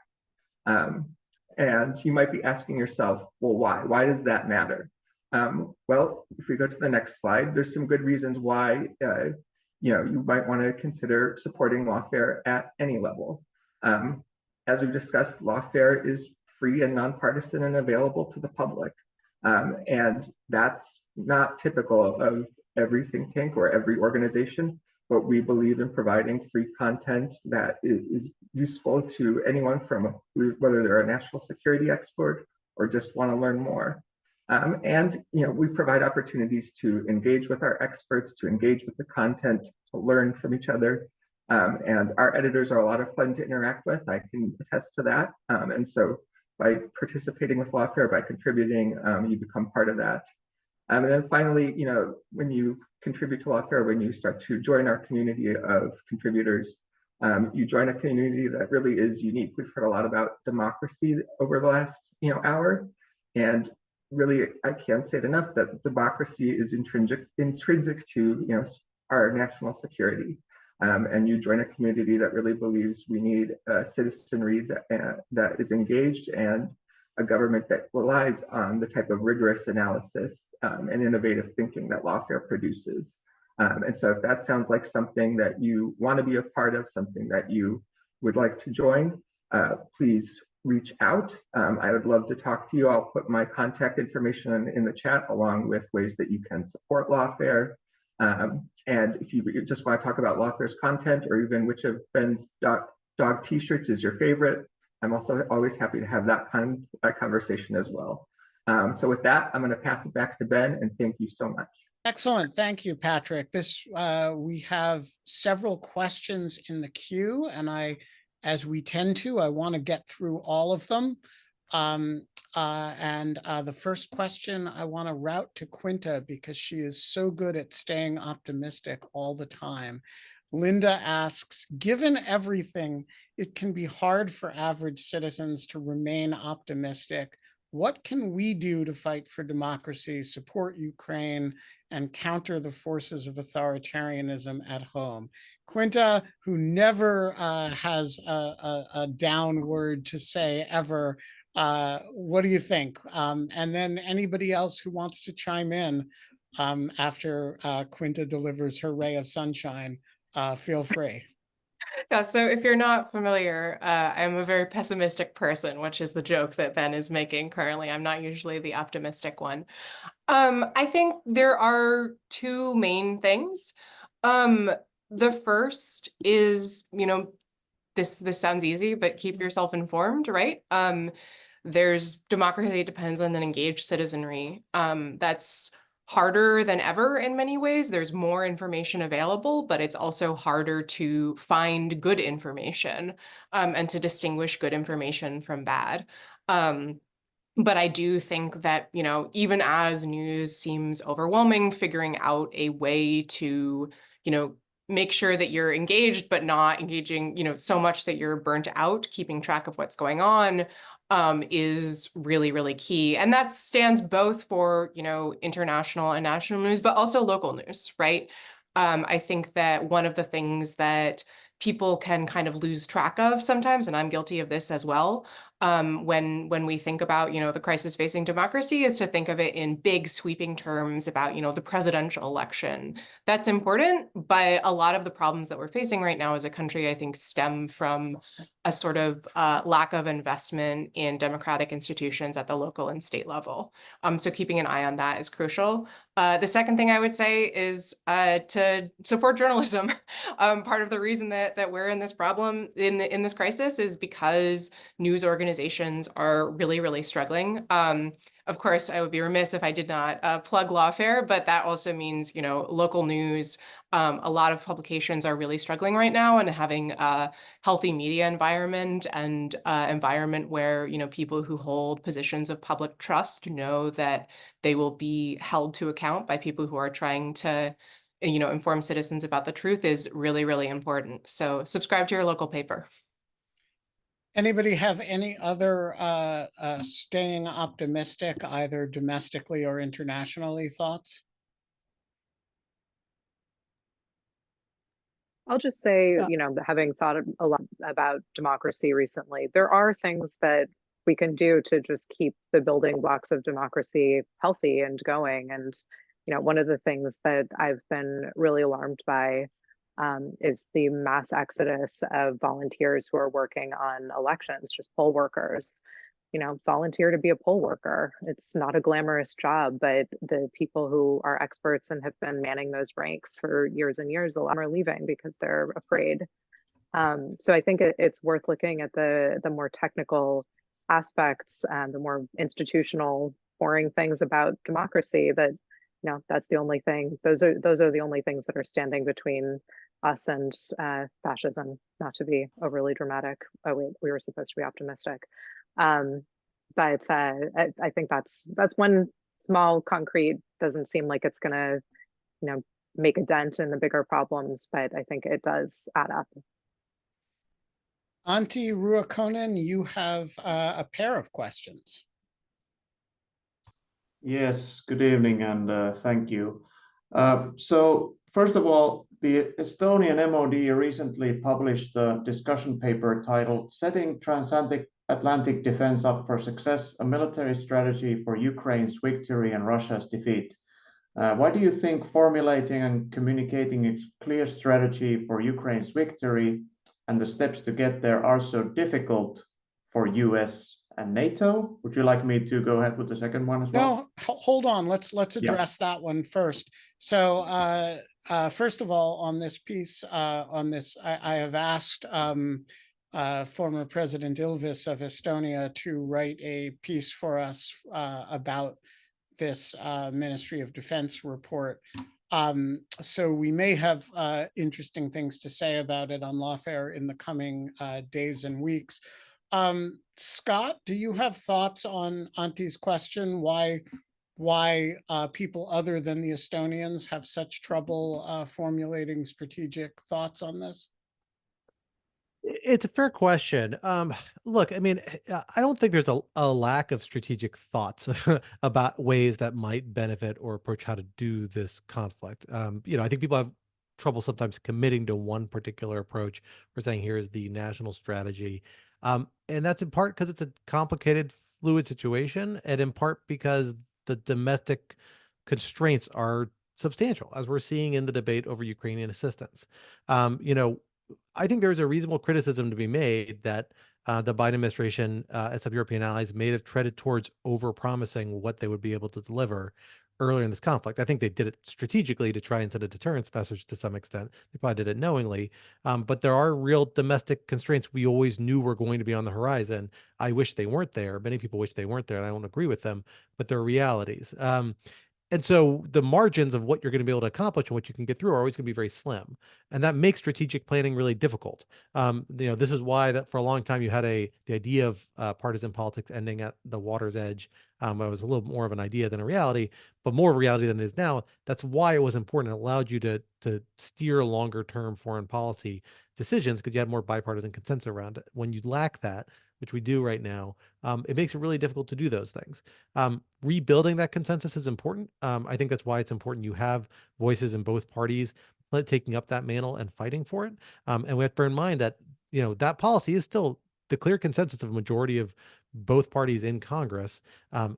Speaker 12: And you might be asking yourself, well, why? Why does that matter? Well, if we go to the next slide, there's some good reasons why you might want to consider supporting Lawfare at any level. As we've discussed, Lawfare is free and nonpartisan and available to the public. And that's not typical of every think tank or every organization, but we believe in providing free content that is useful to anyone, from whether they're a national security expert or just want to learn more. And we provide opportunities to engage with our experts, to engage with the content, to learn from each other. And our editors are a lot of fun to interact with. I can attest to that. And so by participating with Lawfare, by contributing, you become part of that. And then finally, when you contribute to Lawfare, when you start to join our community of contributors, you join a community that really is unique. We've heard a lot about democracy over the last hour, and really, I can't say it enough that democracy is intrinsic to our national security. And you join a community that really believes we need a citizenry that is engaged, and a government that relies on the type of rigorous analysis and innovative thinking that Lawfare produces. And so if that sounds like something that you want to be a part of, something that you would like to join, please reach out. I would love to talk to you. I'll put my contact information in the chat, along with ways that you can support Lawfare. And if you just want to talk about Lawfare's content, or even which of Ben's dog t-shirts is your favorite, I'm also always happy to have that conversation as well. So with that, I'm going to pass it back to Ben, and thank you so much.
Speaker 1: Excellent. Thank you, Patrick. We have several questions in the queue, and I as we tend to. I want to get through all of them. The first question I want to route to Quinta because she is so good at staying optimistic all the time. Linda asks, given everything, it can be hard for average citizens to remain optimistic. What can we do to fight for democracy, support Ukraine, and counter the forces of authoritarianism at home? Quinta, who never has a down word to say ever, what do you think? And then anybody else who wants to chime in after Quinta delivers her ray of sunshine, feel free.
Speaker 2: Yeah, so if you're not familiar, I'm a very pessimistic person, which is the joke that Ben is making currently. I'm not usually the optimistic one. I think there are two main things. The first is, this sounds easy, but keep yourself informed, right? There's democracy depends on an engaged citizenry. That's harder than ever in many ways. There's more information available, but it's also harder to find good information and to distinguish good information from bad. But I do think that, even as news seems overwhelming, figuring out a way to, make sure that you're engaged, but not engaging, so much that you're burnt out, keeping track of what's going on, is really, really key. And that stands both for, international and national news, but also local news, right? I think that one of the things that people can kind of lose track of sometimes, and I'm guilty of this as well, when we think about, the crisis facing democracy, is to think of it in big sweeping terms about, the presidential election. That's important, but a lot of the problems that we're facing right now as a country, I think, stem from a sort of lack of investment in democratic institutions at the local and state level. So keeping an eye on that is crucial. The second thing I would say is to support journalism. Part of the reason that we're in this problem, in this crisis, is because news organizations are really, really struggling. Of course, I would be remiss if I did not plug Lawfare, but that also means, local news. A lot of publications are really struggling right now, and having a healthy media environment and environment where, people who hold positions of public trust know that they will be held to account by people who are trying to, inform citizens about the truth is really, really important. So subscribe to your local paper.
Speaker 1: Anybody have any other staying optimistic, either domestically or internationally, thoughts?
Speaker 3: I'll just say, having thought a lot about democracy recently, there are things that we can do to just keep the building blocks of democracy healthy and going. And, one of the things that I've been really alarmed by is the mass exodus of volunteers who are working on elections, just poll workers. Volunteer to be a poll worker. It's not a glamorous job, but the people who are experts and have been manning those ranks for years and years, a lot are leaving because they're afraid. So I think it's worth looking at the more technical aspects and the more institutional, boring things about democracy. That that's the only thing. Those are the only things that are standing between us and fascism. Not to be overly dramatic. Oh wait, we were supposed to be optimistic. But I think that's one small concrete. Doesn't seem like it's gonna, make a dent in the bigger problems, but I think it does add up.
Speaker 1: Antti Ruokonen, you have a pair of questions.
Speaker 13: Yes, good evening and thank you. So first of all, the Estonian MOD recently published a discussion paper titled "Setting Transatlantic Defense Up for Success, a Military Strategy for Ukraine's Victory and Russia's Defeat." Why do you think formulating and communicating a clear strategy for Ukraine's victory and the steps to get there are so difficult for US and NATO? Would you like me to go ahead with the second one as well?
Speaker 1: No, hold on. Let's address that one first. So first of all, on this piece, I have asked former President Ilves of Estonia to write a piece for us about this Ministry of Defense report. So we may have interesting things to say about it on Lawfare in the coming days and weeks. Scott, do you have thoughts on Anti's question? Why people other than the Estonians have such trouble formulating strategic thoughts on this?
Speaker 11: It's a fair question. Look, I mean, I don't think there's a lack of strategic thoughts about ways that might benefit or approach how to do this conflict. I think people have trouble sometimes committing to one particular approach. We're saying here's the national strategy. And that's in part because it's a complicated, fluid situation, and in part because the domestic constraints are substantial, as we're seeing in the debate over Ukrainian assistance. I think there's a reasonable criticism to be made that the Biden administration and some European allies may have treaded towards over-promising what they would be able to deliver earlier in this conflict. I think they did it strategically to try and send a deterrence message to some extent. They probably did it knowingly, but there are real domestic constraints we always knew were going to be on the horizon. I wish they weren't there. Many people wish they weren't there, and I don't agree with them, but they're realities. And so the margins of what you're going to be able to accomplish and what you can get through are always going to be very slim. And that makes strategic planning really difficult. This is why that for a long time you had the idea of partisan politics ending at the water's edge. It was a little more of an idea than a reality, but more of a reality than it is now. That's why it was important. It allowed you to steer longer term foreign policy decisions because you had more bipartisan consensus around it. When you lack that, which we do right now, it makes it really difficult to do those things. Rebuilding that consensus is important. I think that's why it's important you have voices in both parties taking up that mantle and fighting for it. And we have to bear in mind that, that policy is still the clear consensus of a majority of both parties in Congress.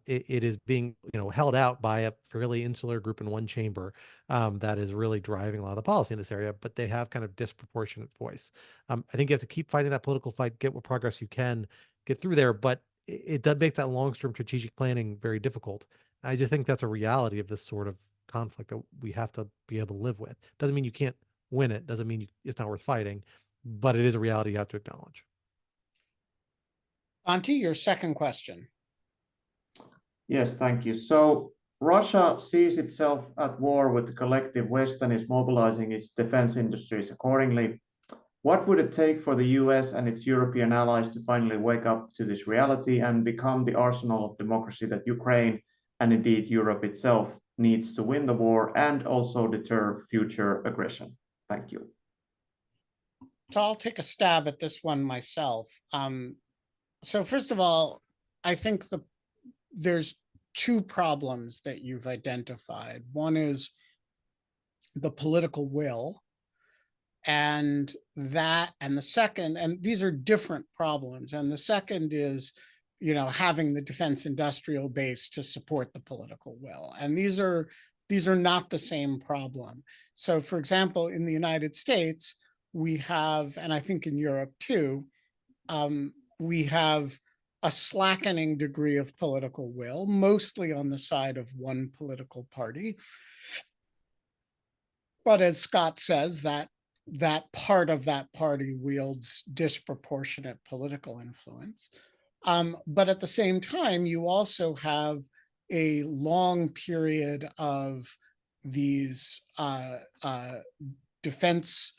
Speaker 11: It is being, held out by a fairly insular group in one chamber that is really driving a lot of the policy in this area, but they have kind of disproportionate voice. I think you have to keep fighting that political fight, get what progress you can, get through there, but it does make that long-term strategic planning very difficult. I just think that's a reality of this sort of conflict that we have to be able to live with. Doesn't mean you can't win it. Doesn't mean it's not worth fighting, but it is a reality you have to acknowledge.
Speaker 1: Antti, your second question.
Speaker 13: Yes, thank you. So Russia sees itself at war with the collective West and is mobilizing its defense industries accordingly. What would it take for the US and its European allies to finally wake up to this reality and become the arsenal of democracy that Ukraine and indeed Europe itself needs to win the war and also deter future aggression? Thank you.
Speaker 1: So I'll take a stab at this one myself. So first of all, I think there's two problems that you've identified. One is the political will, and the second, and these are different problems. And the second is, having the defense industrial base to support the political will. And these are not the same problem. So for example, in the United States, we have, and I think in Europe too, we have a slackening degree of political will, mostly on the side of one political party. But as Scott says, that part of that party wields disproportionate political influence. But at the same time, you also have a long period of these defense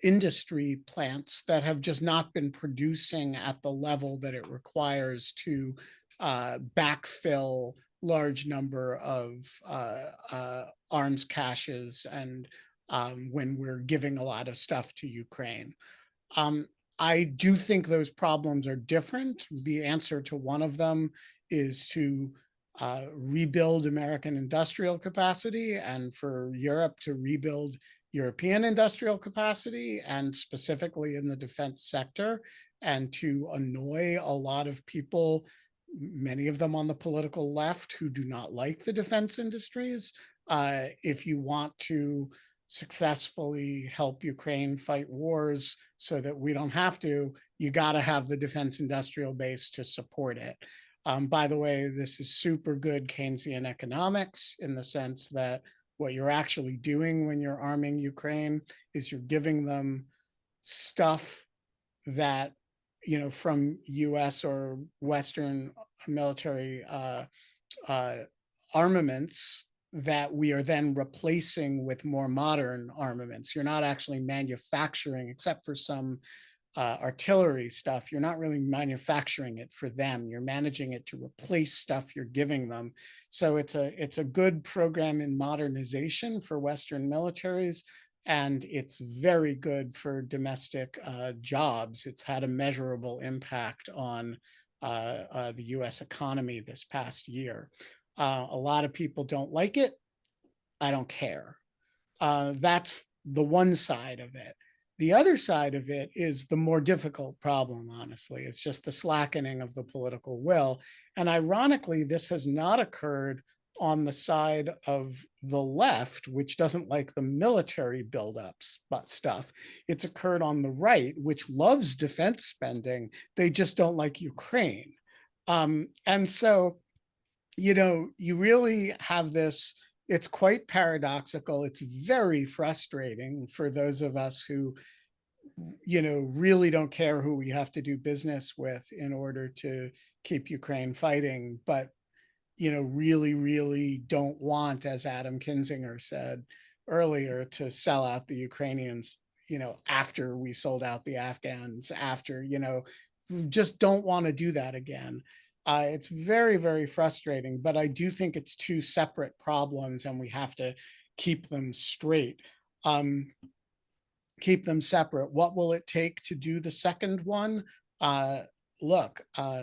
Speaker 1: industry plants that have just not been producing at the level that it requires to backfill large number of arms caches and when we're giving a lot of stuff to Ukraine. I do think those problems are different. The answer to one of them is to rebuild American industrial capacity, and for Europe to rebuild European industrial capacity, and specifically in the defense sector, and to annoy a lot of people, many of them on the political left, who do not like the defense industries. If you want to successfully help Ukraine fight wars so that we don't have to, you got to have the defense industrial base to support it. By the way, this is super good Keynesian economics in the sense that what you're actually doing when you're arming Ukraine is you're giving them stuff that, from US or Western military armaments that we are then replacing with more modern armaments. You're not actually manufacturing, except for some artillery stuff, you're not really manufacturing it for them. You're managing it to replace stuff you're giving them. So it's a good program in modernization for Western militaries, and it's very good for domestic jobs. It's had a measurable impact on the US economy this past year. A lot of people don't like it. I don't care. That's the one side of it. The other side of it is the more difficult problem, honestly. It's just the slackening of the political will. And ironically, this has not occurred on the side of the left, which doesn't like the military buildups but stuff. It's occurred on the right, which loves defense spending. They just don't like Ukraine. And so, you really have this. It's quite paradoxical. It's very frustrating for those of us who, really don't care who we have to do business with in order to keep Ukraine fighting, but, really, really don't want, as Adam Kinzinger said earlier, to sell out the Ukrainians, after we sold out the Afghans, after, just don't want to do that again. It's very, very frustrating, but I do think it's two separate problems and we have to keep them straight, keep them separate. What will it take to do the second one? Look,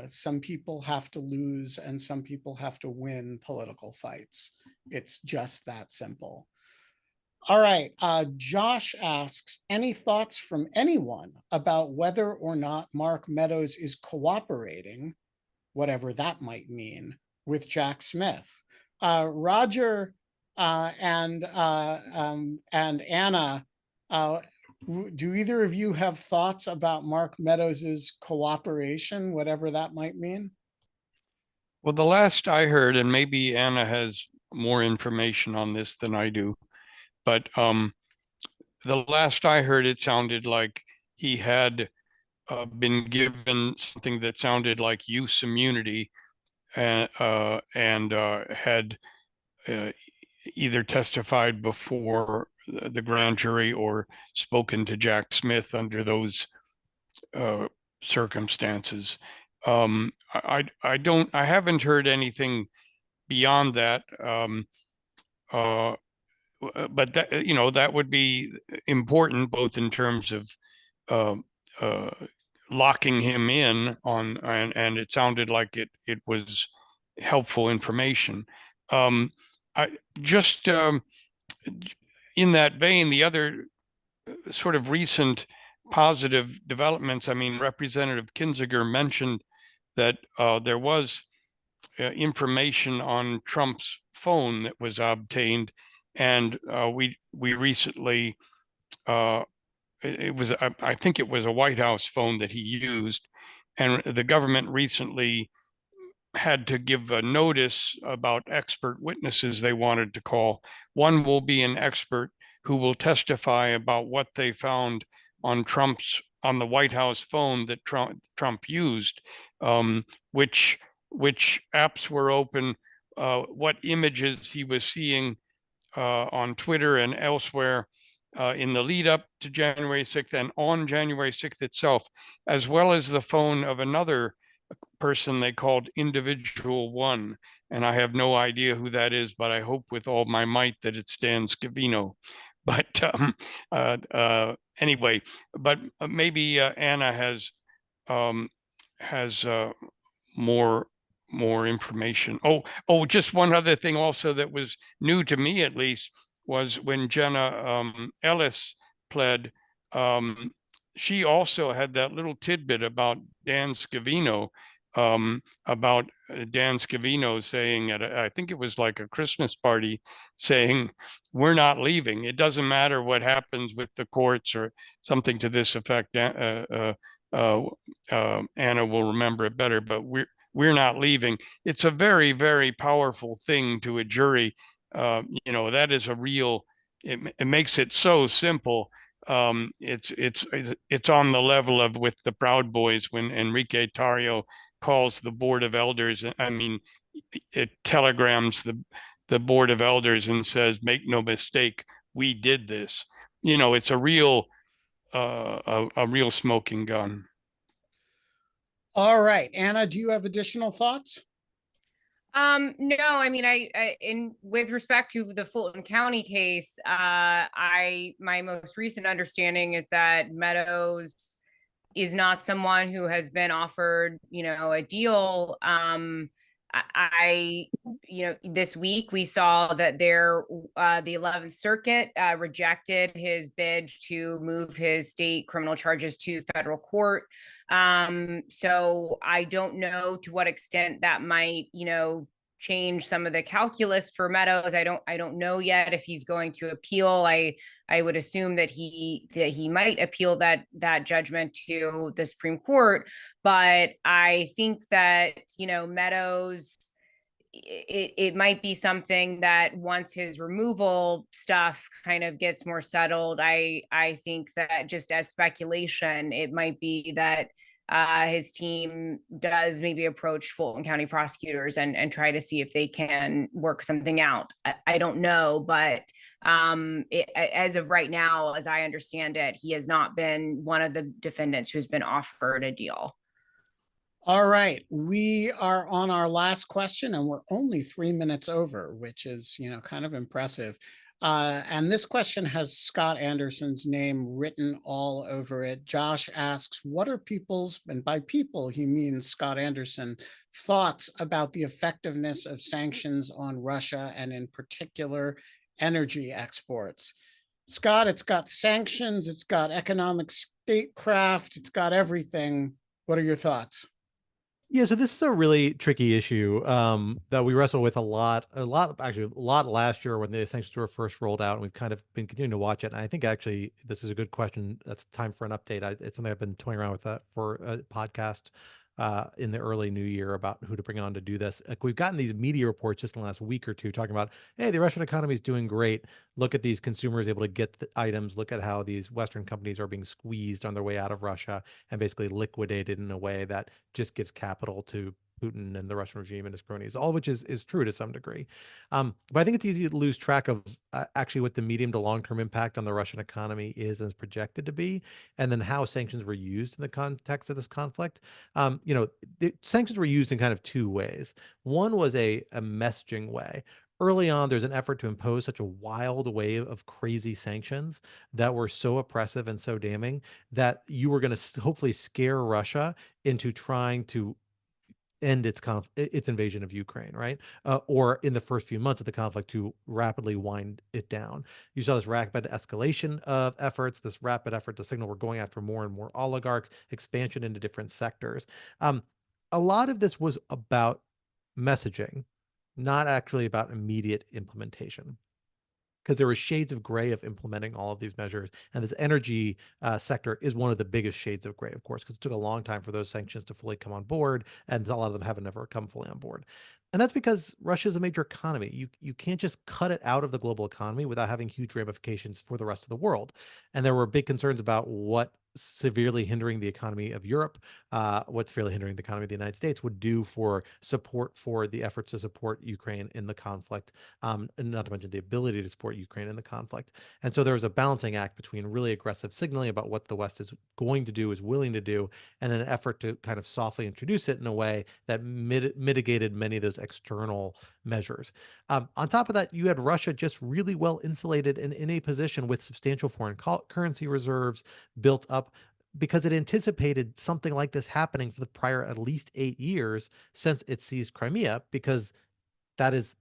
Speaker 1: some people have to lose and some people have to win political fights. It's just that simple. All right, Josh asks, any thoughts from anyone about whether or not Mark Meadows is cooperating, whatever that might mean, with Jack Smith? Roger and Anna, do either of you have thoughts about Mark Meadows's cooperation, whatever that might mean?
Speaker 4: Well, the last I heard, and maybe Anna has more information on this than I do, but the last I heard, it sounded like he had been given something that sounded like use immunity, and had either testified before the grand jury or spoken to Jack Smith under those circumstances. I haven't heard anything beyond that. But that, that would be important, both in terms of locking him in on, and it sounded like it was helpful information. I just in that vein, the other sort of recent positive developments. I mean, Representative Kinzinger mentioned that there was information on Trump's phone that was obtained, and we recently it was, I think it was a White House phone that he used, and the government recently had to give a notice about expert witnesses they wanted to call. One will be an expert who will testify about what they found on the White House phone that Trump used, which apps were open, what images he was seeing on Twitter and elsewhere in the lead up to January 6th and on January 6th itself, as well as the phone of another person they called Individual One. And I have no idea who that is, but I hope with all my might that it's Dan Scavino. But anyway, but maybe Anna has more information. Oh, just one other thing also that was new to me, at least, was when Jenna Ellis pled. She also had that little tidbit about Dan Scavino, saying at I think it was like a Christmas party, saying, "We're not leaving. It doesn't matter what happens with the courts," or something to this effect. Anna will remember it better, but we're not leaving. It's a very, very powerful thing to a jury. That is a real. It makes it so simple. It's on the level of with the Proud Boys when Enrique Tarrio calls the Board of Elders. I mean, it telegrams the board of elders and says, make no mistake, we did this. You know, it's a real smoking gun.
Speaker 1: All right, Anna, do you have additional thoughts?
Speaker 5: No, I mean, with respect to the Fulton County case, my most recent understanding is that Meadows is not someone who has been offered, a deal. This week we saw that the 11th Circuit rejected his bid to move his state criminal charges to federal court. So I don't know to what extent that might, change some of the calculus for Meadows. I don't know yet if he's going to appeal. I would assume that he might appeal that judgment to the Supreme Court, but I think that Meadows, it might be something that once his removal stuff kind of gets more settled, I think that just as speculation, it might be that his team does maybe approach Fulton County prosecutors and try to see if they can work something out. I don't know, but as of right now, as I understand it, he has not been one of the defendants who's been offered a deal.
Speaker 1: All right, we are on our last question and we're only 3 minutes over, which is, kind of impressive. And this question has Scott Anderson's name written all over it. Josh asks, what are people's, and by people, he means Scott Anderson, thoughts about the effectiveness of sanctions on Russia and in particular energy exports? Scott, it's got sanctions, it's got economic statecraft, it's got everything. What are your thoughts?
Speaker 11: Yeah, so this is a really tricky issue that we wrestle with a lot last year when the sanctions were first rolled out, and we've kind of been continuing to watch it. And I think actually this is a good question. That's time for an update. It's something I've been toying around with for a podcast in the early new year about who to bring on to do this. Like, we've gotten these media reports just in the last week or two talking about, hey, the Russian economy is doing great. Look at these consumers able to get the items. Look at how these Western companies are being squeezed on their way out of Russia and basically liquidated in a way that just gives capital to Putin and the Russian regime and his cronies, all of which is true to some degree. But I think it's easy to lose track of actually what the medium to long-term impact on the Russian economy is and is projected to be, and then how sanctions were used in the context of this conflict. The sanctions were used in kind of two ways. One was a messaging way. Early on, there's an effort to impose such a wild wave of crazy sanctions that were so oppressive and so damning that you were going to hopefully scare Russia into trying to end its invasion of Ukraine, right? Or in the first few months of the conflict to rapidly wind it down. You saw this rapid escalation of efforts, this rapid effort to signal we're going after more and more oligarchs, expansion into different sectors. A lot of this was about messaging, not actually about immediate implementation, because there were shades of gray of implementing all of these measures. And this energy sector is one of the biggest shades of gray, of course, because it took a long time for those sanctions to fully come on board, and a lot of them haven't ever come fully on board. And that's because Russia is a major economy. You can't just cut it out of the global economy without having huge ramifications for the rest of the world. And there were big concerns about what severely hindering the economy of Europe, what's severely hindering the economy of the United States would do for support for the efforts to support Ukraine in the conflict, and not to mention the ability to support Ukraine in the conflict. And so there was a balancing act between really aggressive signaling about what the West is going to do, is willing to do, and then an effort to kind of softly introduce it in a way that mitigated many of those external measures. On top of that, you had Russia just really well insulated and in a position with substantial foreign currency reserves built up, because it anticipated something like this happening for the prior at least 8 years since it seized Crimea, because that is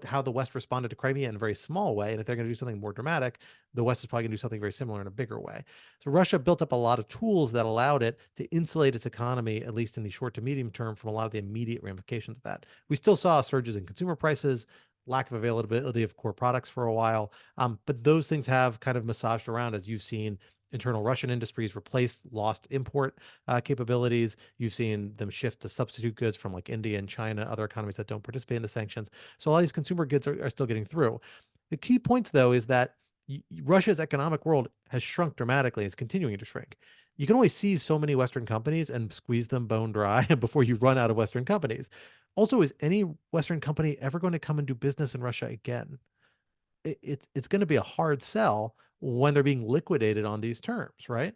Speaker 11: how the West responded to Crimea in a very small way. And if they're going to do something more dramatic, the West is probably going to do something very similar in a bigger way. So Russia built up a lot of tools that allowed it to insulate its economy, at least in the short to medium term, from a lot of the immediate ramifications of that. We still saw surges in consumer prices, lack of availability of core products for a while. But those things have kind of massaged around, as you've seen internal Russian industries replace lost import capabilities. You've seen them shift to substitute goods from like India and China, other economies that don't participate in the sanctions. So a lot of these consumer goods are still getting through. The key point, though, is that Russia's economic world has shrunk dramatically. It's continuing to shrink. You can only seize so many Western companies and squeeze them bone dry before you run out of Western companies. Also, is any Western company ever going to come and do business in Russia again? It's going to be a hard sell when they're being liquidated on these terms, right?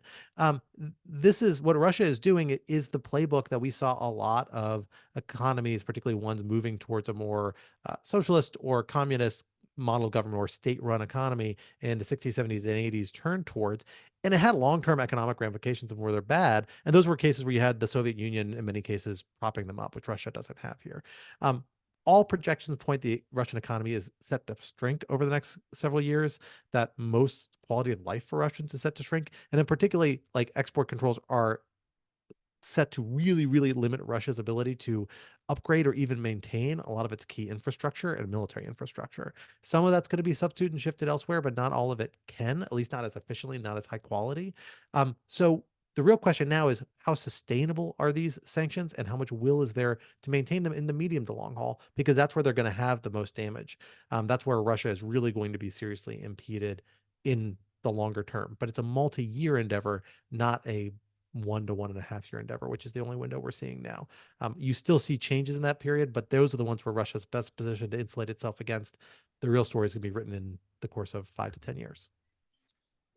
Speaker 11: This is what Russia is doing. It is the playbook that we saw a lot of economies, particularly ones moving towards a more socialist or communist model government or state-run economy in the 60s, 70s, and 80s turned towards. And it had long-term economic ramifications of where they're bad. And those were cases where you had the Soviet Union, in many cases, propping them up, which Russia doesn't have here. All projections point the Russian economy is set to shrink over the next several years, that most quality of life for Russians is set to shrink. And then particularly like export controls are set to really, really limit Russia's ability to upgrade or even maintain a lot of its key infrastructure and military infrastructure. Some of that's going to be substituted and shifted elsewhere, but not all of it can, at least not as efficiently, not as high quality. So the real question now is how sustainable are these sanctions and how much will is there to maintain them in the medium to long haul? Because that's where they're going to have the most damage. That's where Russia is really going to be seriously impeded in the longer term. But it's a multi-year endeavor, not a 1 to 1.5 year endeavor, which is the only window we're seeing now. You still see changes in that period, but those are the ones where Russia's best positioned to insulate itself against. The real story is going to be written in the course of 5 to 10 years.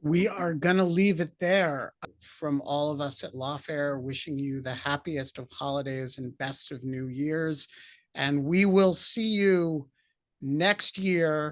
Speaker 1: We are going to leave it there. From all of us at Lawfare, wishing you the happiest of holidays and best of New Year's. And we will see you next year